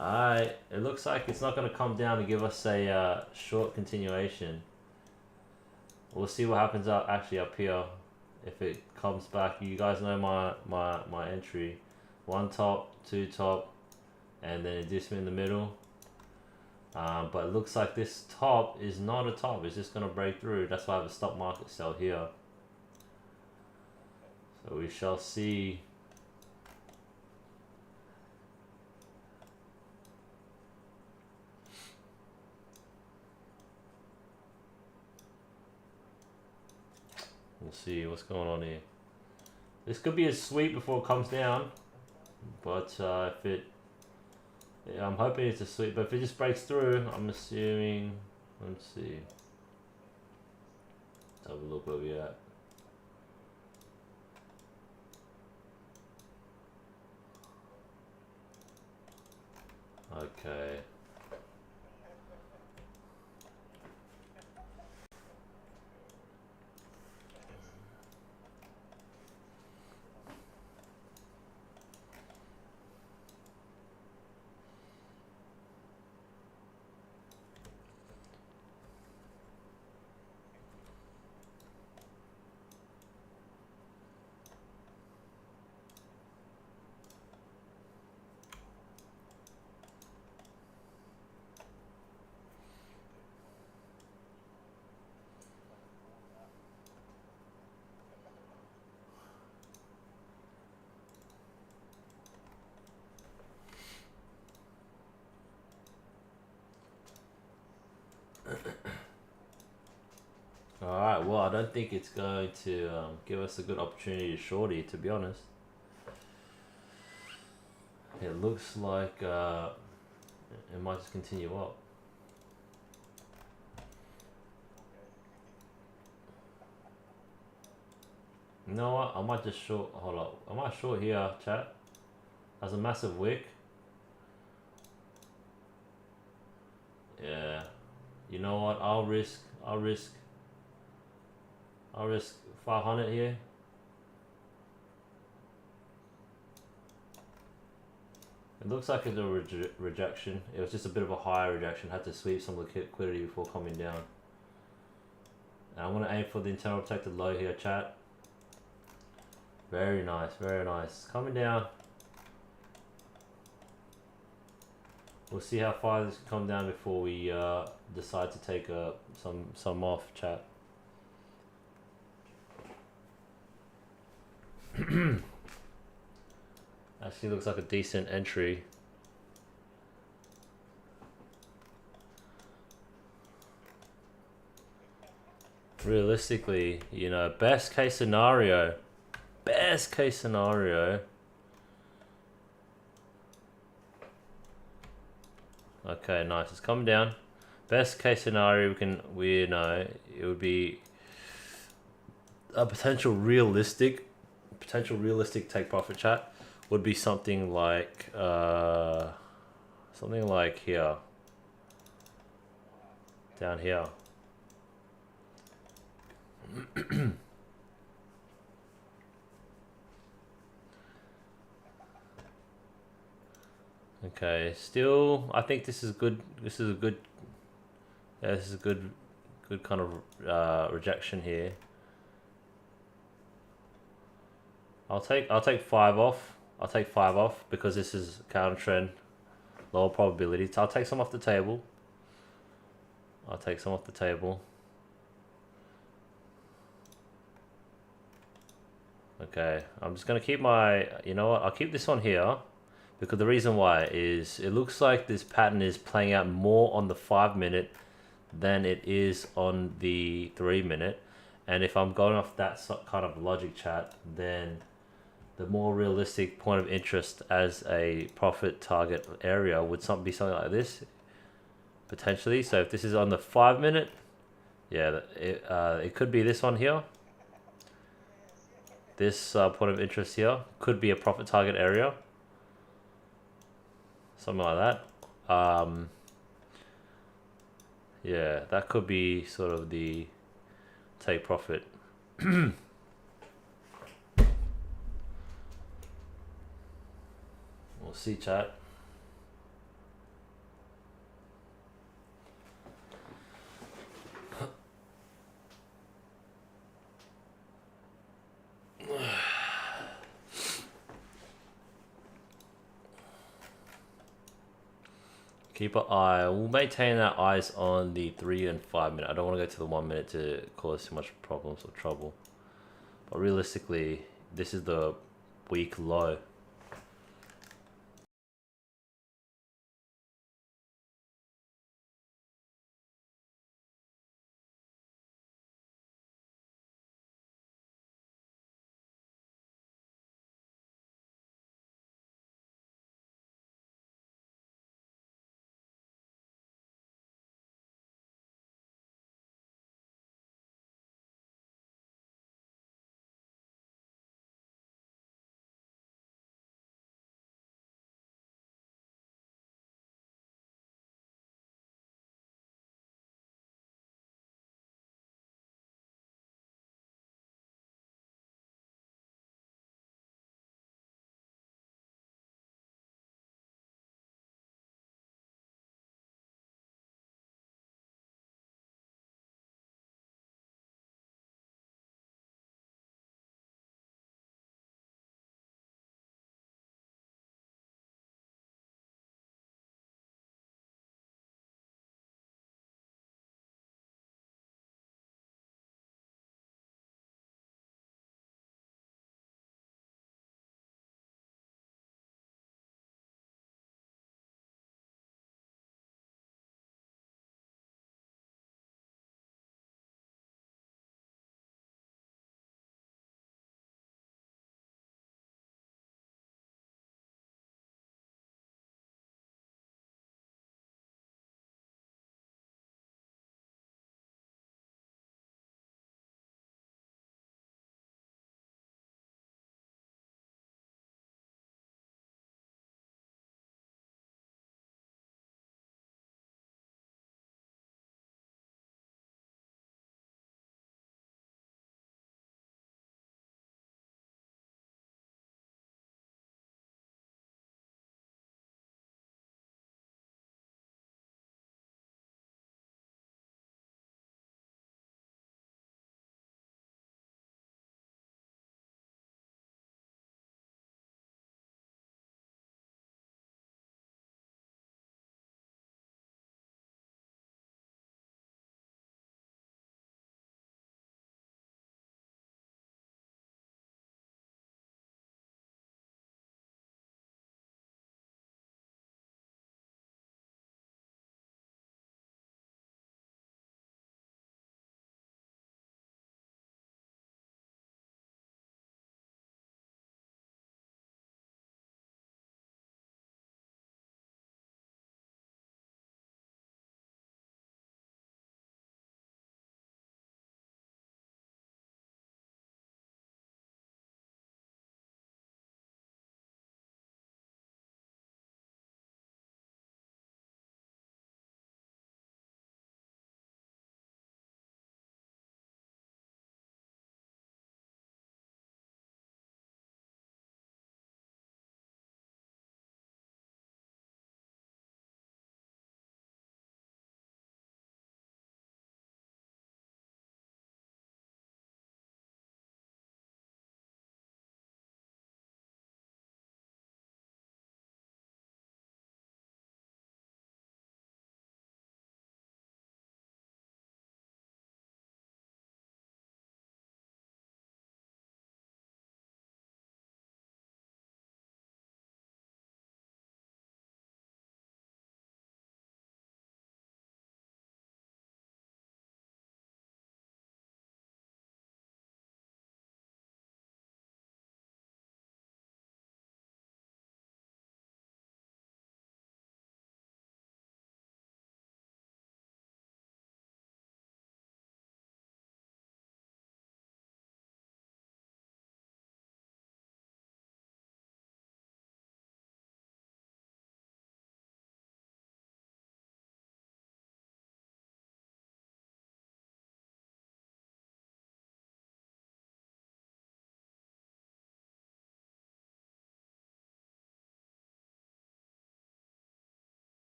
Alright, it looks like it's not going to come down and give us a short continuation. We'll see what happens actually up here. If it comes back, you guys know my entry. 1 top, 2 top, and then inducement in the middle. But it looks like this top is not a top. It's just going to break through. That's why I have a stop market sell here. So we shall see. We'll see what's going on here. This could be a sweep before it comes down, but if it, yeah, I'm hoping it's a sweep. But if it just breaks through, I'm assuming. Let's see. Let's have a look where we at. Okay. Alright, well, I don't think it's going to give us a good opportunity to shorty, to be honest. It looks like it might just continue up. You know what? I might just short. Hold up. I might short here, chat. Has a massive wick. Yeah. You know what? I'll risk 500 here. It looks like it's a rejection. It was just a bit of a higher rejection. Had to sweep some liquidity before coming down. And I'm going to aim for the internal protected low here, chat. Very nice, very nice. Coming down. We'll see how far this can come down before we decide to take some off, chat. Actually looks like a decent entry. Realistically, you know, best case scenario. Okay, nice. It's coming down. Best case scenario, we know it would be a potential realistic take profit, chat would be something like here, down here. Okay, still, I think this is good. This is a good kind of rejection here. I'll take 5 off. I'll take 5 off because this is counter trend, lower probability. So I'll take some off the table. Okay, I'm just gonna keep my, you know what, I'll keep this one here because the reason why is it looks like this pattern is playing out more on the 5 minute than it is on the 3 minute. And if I'm going off that kind of logic, chat, then the more realistic point of interest as a profit target area would be something like this, potentially. So if this is on the 5 minute, yeah, it could be this one here. This point of interest here could be a profit target area. Something like that. Yeah, that could be sort of the take profit. We'll see, chat. Keep an eye. We'll maintain our eyes on the 3 and 5 minute. I don't want to go to the 1 minute to cause too much problems or trouble. But realistically, this is the week low.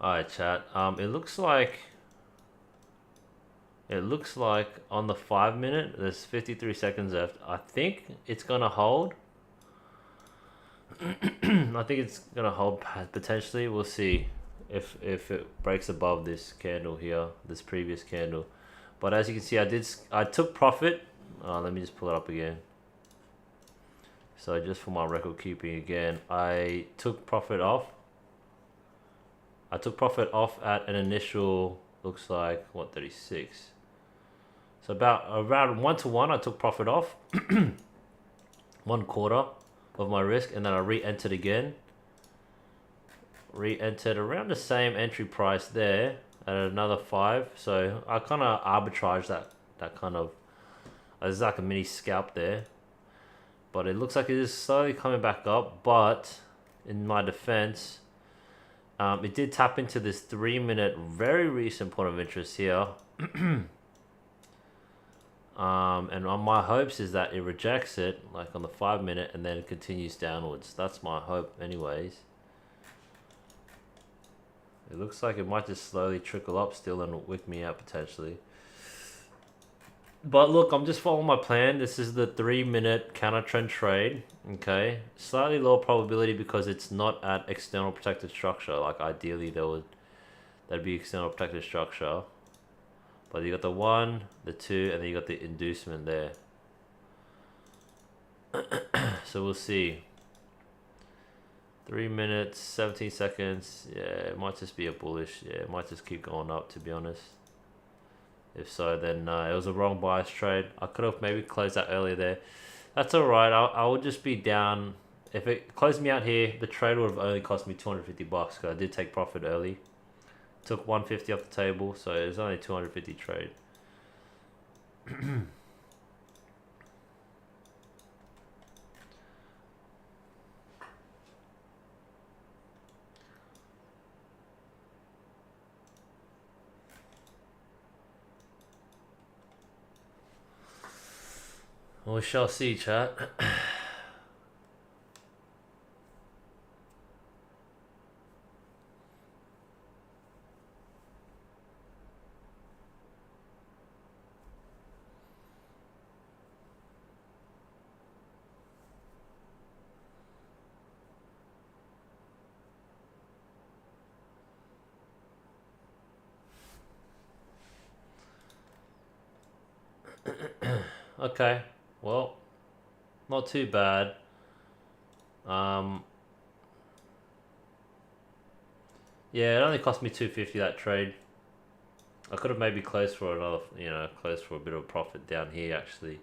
Alright, chat. It looks like on the 5 minute, there's 53 seconds left. I think it's gonna hold. I think it's gonna hold potentially. We'll see if it breaks above this candle here, this previous candle. But as you can see, I took profit. Let me just pull it up again. So just for my record keeping again, I took profit off. I took profit off at an initial, looks like, what, 36. So about around 1-to-1, I took profit off. 1/4 of my risk, and then I re-entered again. Re-entered around the same entry price there at another 5. So I kind of arbitraged that kind of, there's like a mini scalp there. But it looks like it is slowly coming back up. But in my defense, it did tap into this 3 minute, very recent point of interest here. And on my hopes is that it rejects it, like on the 5 minute, and then it continues downwards. That's my hope anyways. It looks like it might just slowly trickle up still and wick me out potentially. But look, I'm just following my plan. This is the 3 minute counter trend trade. Okay, slightly lower probability because it's not at external protected structure. Like ideally that'd be external protected structure. But you got the 1, the 2, and then you got the inducement there. So we'll see. 3 minutes, 17 seconds. Yeah, it might just be a bullish. Yeah, it might just keep going up, to be honest. If so, then it was a wrong bias trade. I could have maybe closed that earlier there. That's alright. I would just be down. If it closed me out here, the trade would have only cost me $250 because I did take profit early. Took 150 off the table, so it was only 250 trade. We shall see, chat. Okay, well, not too bad. Yeah, it only cost me 250 that trade. I could have maybe closed for another, closed for a bit of a profit down here actually.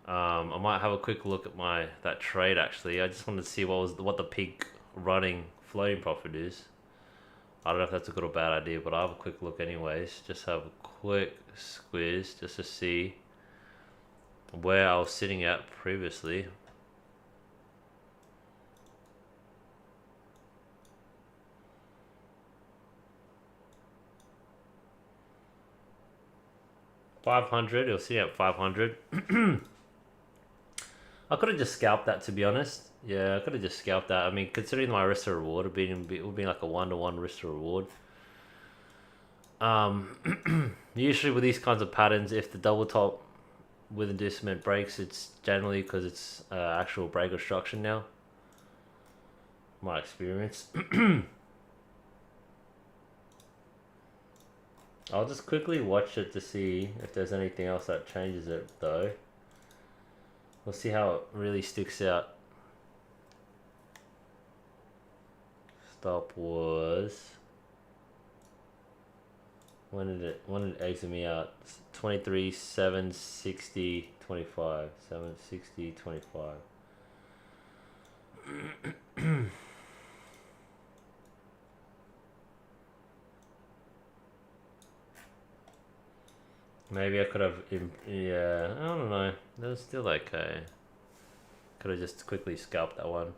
I might have a quick look at that trade actually. I just wanted to see what the peak running floating profit is. I don't know if that's a good or bad idea, but I'll have a quick look anyways. Just have a quick squeeze just to see where I was sitting at previously. $500, it was sitting at 500. I could have just scalped that, to be honest. Yeah, I could have just scalped that. I mean, considering my risk to reward, it would be like a 1-to-1 risk to reward. Usually with these kinds of patterns, if the double top with inducement breaks, it's generally because it's actual break obstruction now. My experience. I'll just quickly watch it to see if there's anything else that changes it, though. We'll see how it really sticks out. Stop was... When did it exit me out? 23, 760, 25. 760, 25. Maybe I could have, yeah, I don't know. That was still okay. Could have just quickly scalped that one.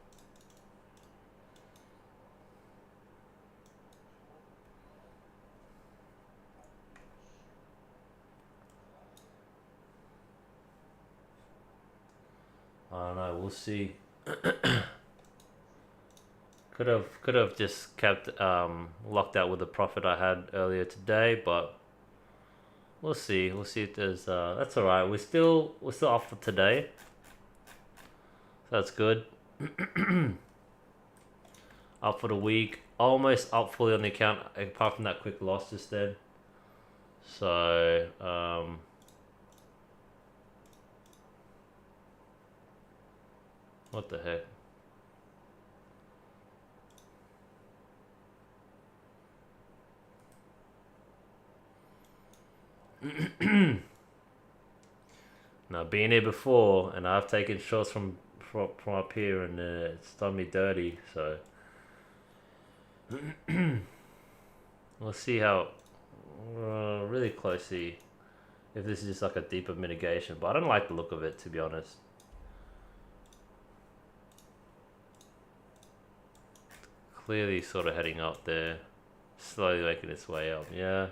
I don't know, we'll see. Could Could have just kept locked out with the profit I had earlier today, but we'll see. We'll see if there's that's all right. We're still off for today. So that's good. Up for the week. Almost up fully on the account apart from that quick loss just then. So what the heck? Now, being here before, and I've taken shots from up here, and it's done me dirty. So we'll see how really closely if this is just like a deeper mitigation. But I don't like the look of it, to be honest. Clearly, sort of heading up there, slowly making its way up. Yeah,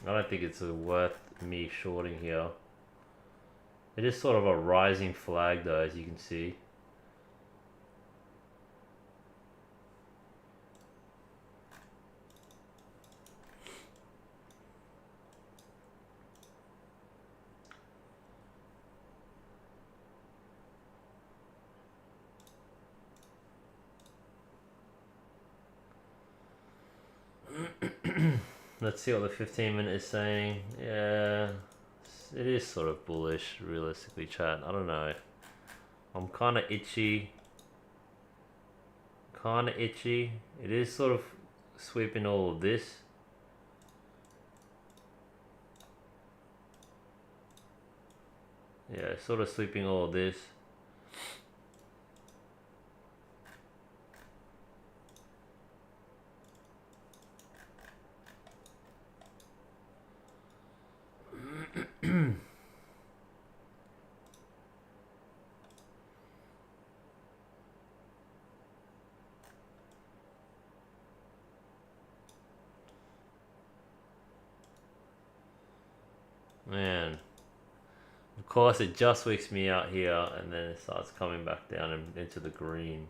I don't think it's worth me shorting here. It is sort of a rising flag though, as you can see. Let's see what the 15-minute is saying. Yeah, it is sort of bullish, realistically, chat. I don't know. I'm kind of itchy. It is sort of sweeping all of this. Yeah, sort of sweeping all of this. Man, of course it just wicks me out here and then it starts coming back down and into the green.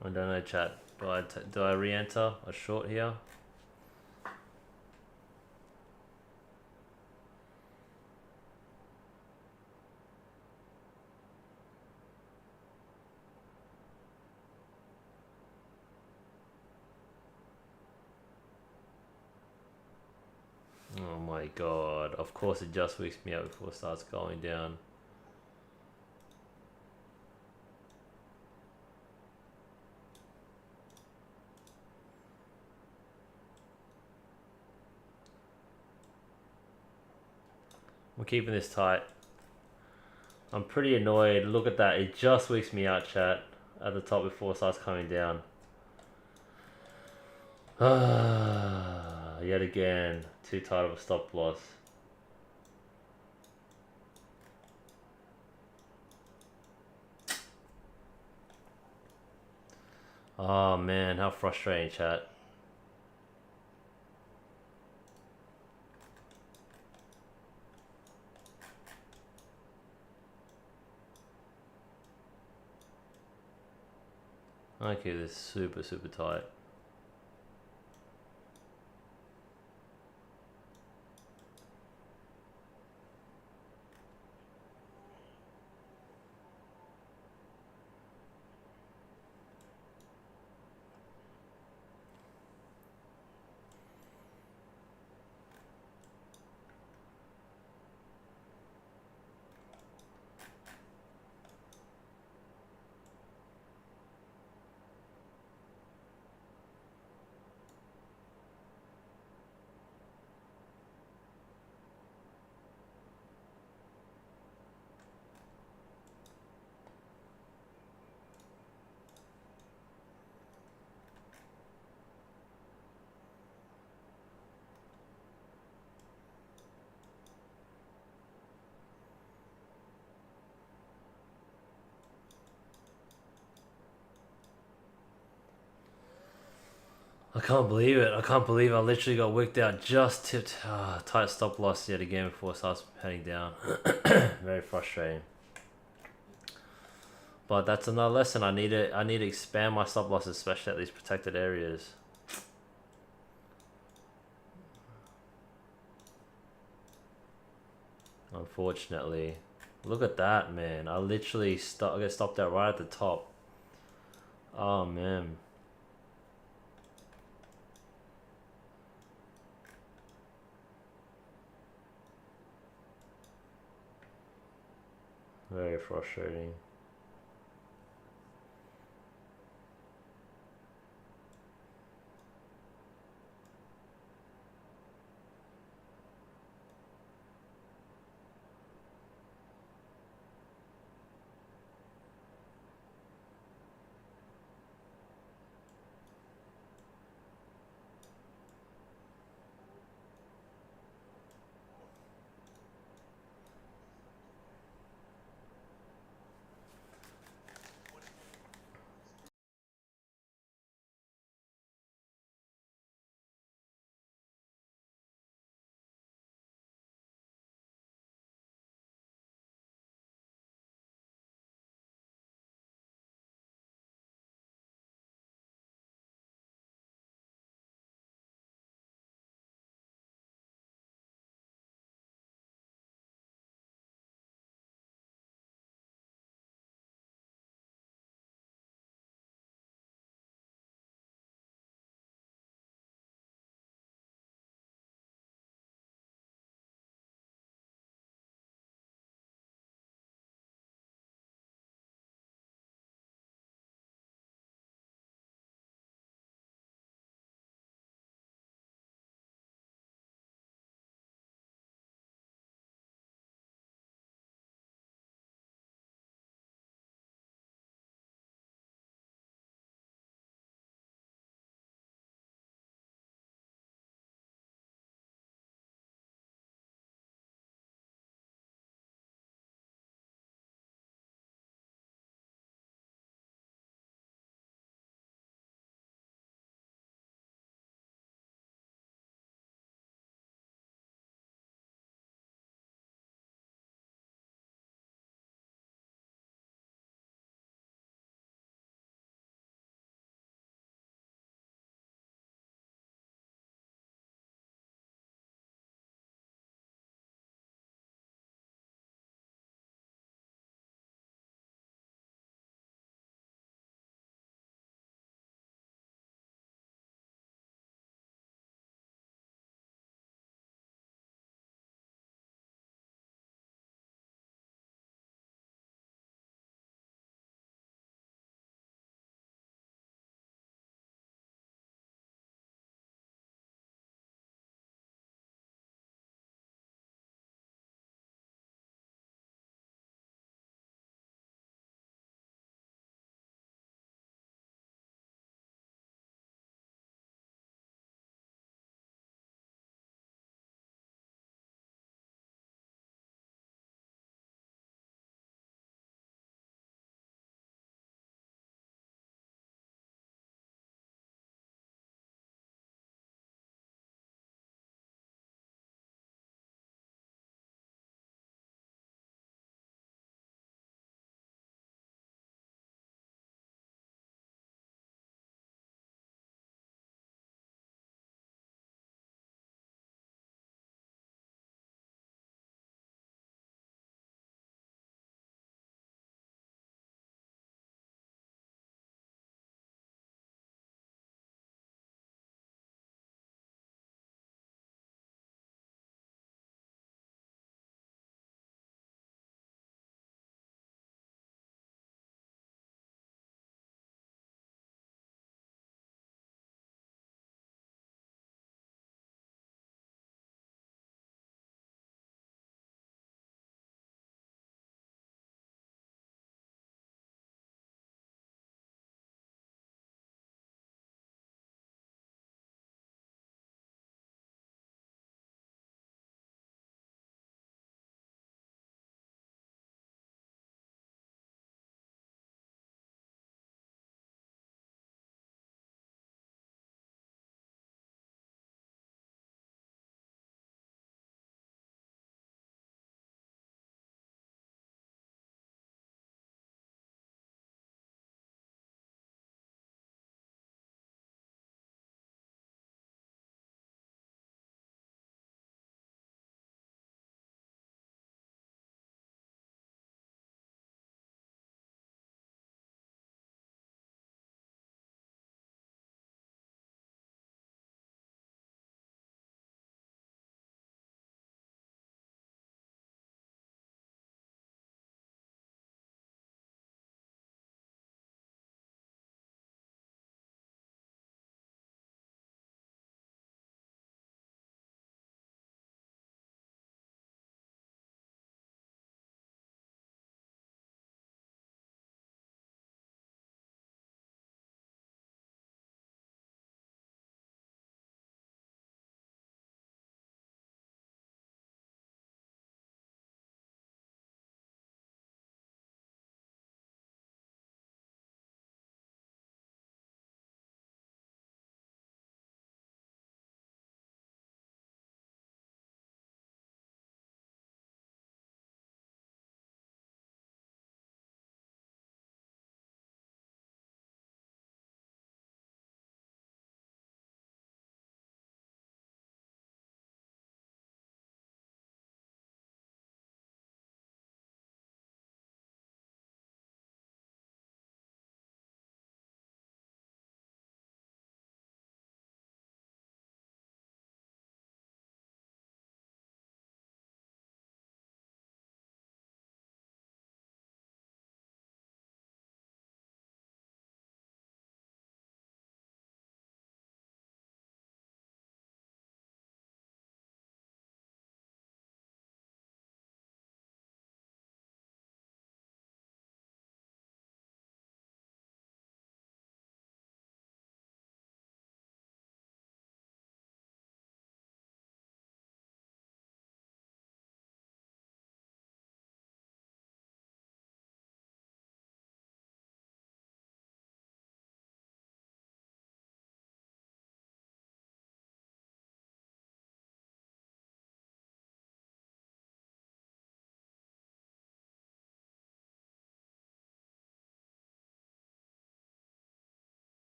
I don't know, chat. Do I re-enter a short here? Oh my god, of course it just wicks me out before it starts going down. I'm keeping this tight. I'm pretty annoyed. Look at that, it just wicks me out, chat, at the top before it starts coming down. Yet again, too tight of a stop loss. Oh man, how frustrating, chat. Okay, this is super tight. I can't believe it. I can't believe I literally got wicked out. Just tipped. Tight stop loss yet again before it starts heading down. Very frustrating. But that's another lesson. I need to expand my stop losses, especially at these protected areas. Unfortunately. Look at that, man. I literally get stopped out right at the top. Oh, man. Very frustrating.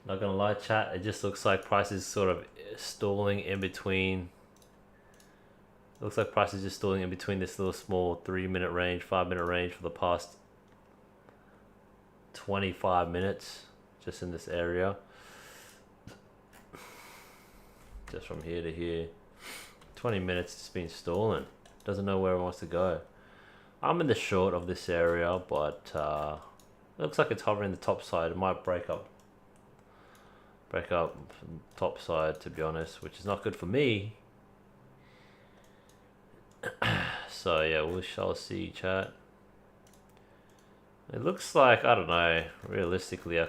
Not gonna lie, chat. It just looks like price is sort of stalling in between. Looks like price is just stalling in between this little small 3-minute range, 5-minute range for the past 25 minutes, just in this area. Just from here to here. 20 minutes it's been stalling. Doesn't know where it wants to go. I'm in the short of this area, but it looks like it's hovering the top side. It might break up top side, to be honest, which is not good for me. So yeah, we shall see, chat. It looks like, I don't know, realistically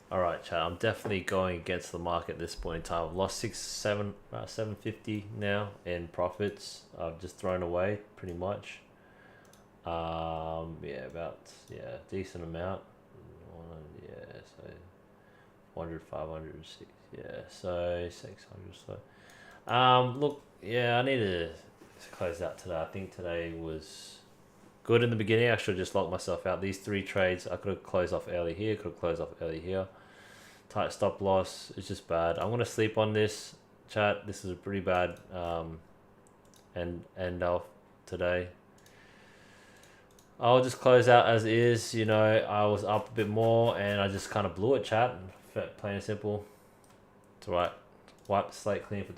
All right, chat. I'm definitely going against the market at this point in time. I've lost 750 now in profits. I've just thrown away pretty much. Yeah, decent amount. Yeah, so 400, 500, yeah, so 600. So, look, yeah, I need to close out today. I think today was good in the beginning. I should have just locked myself out. These 3 trades, I could have closed off early here, could have closed off early here. Tight stop loss. It's just bad. I'm gonna sleep on this, chat. This is a pretty bad end off today. I'll just close out as is. You know, I was up a bit more and I just kind of blew it, chat. Plain and simple. It's alright. Wipe the slate clean for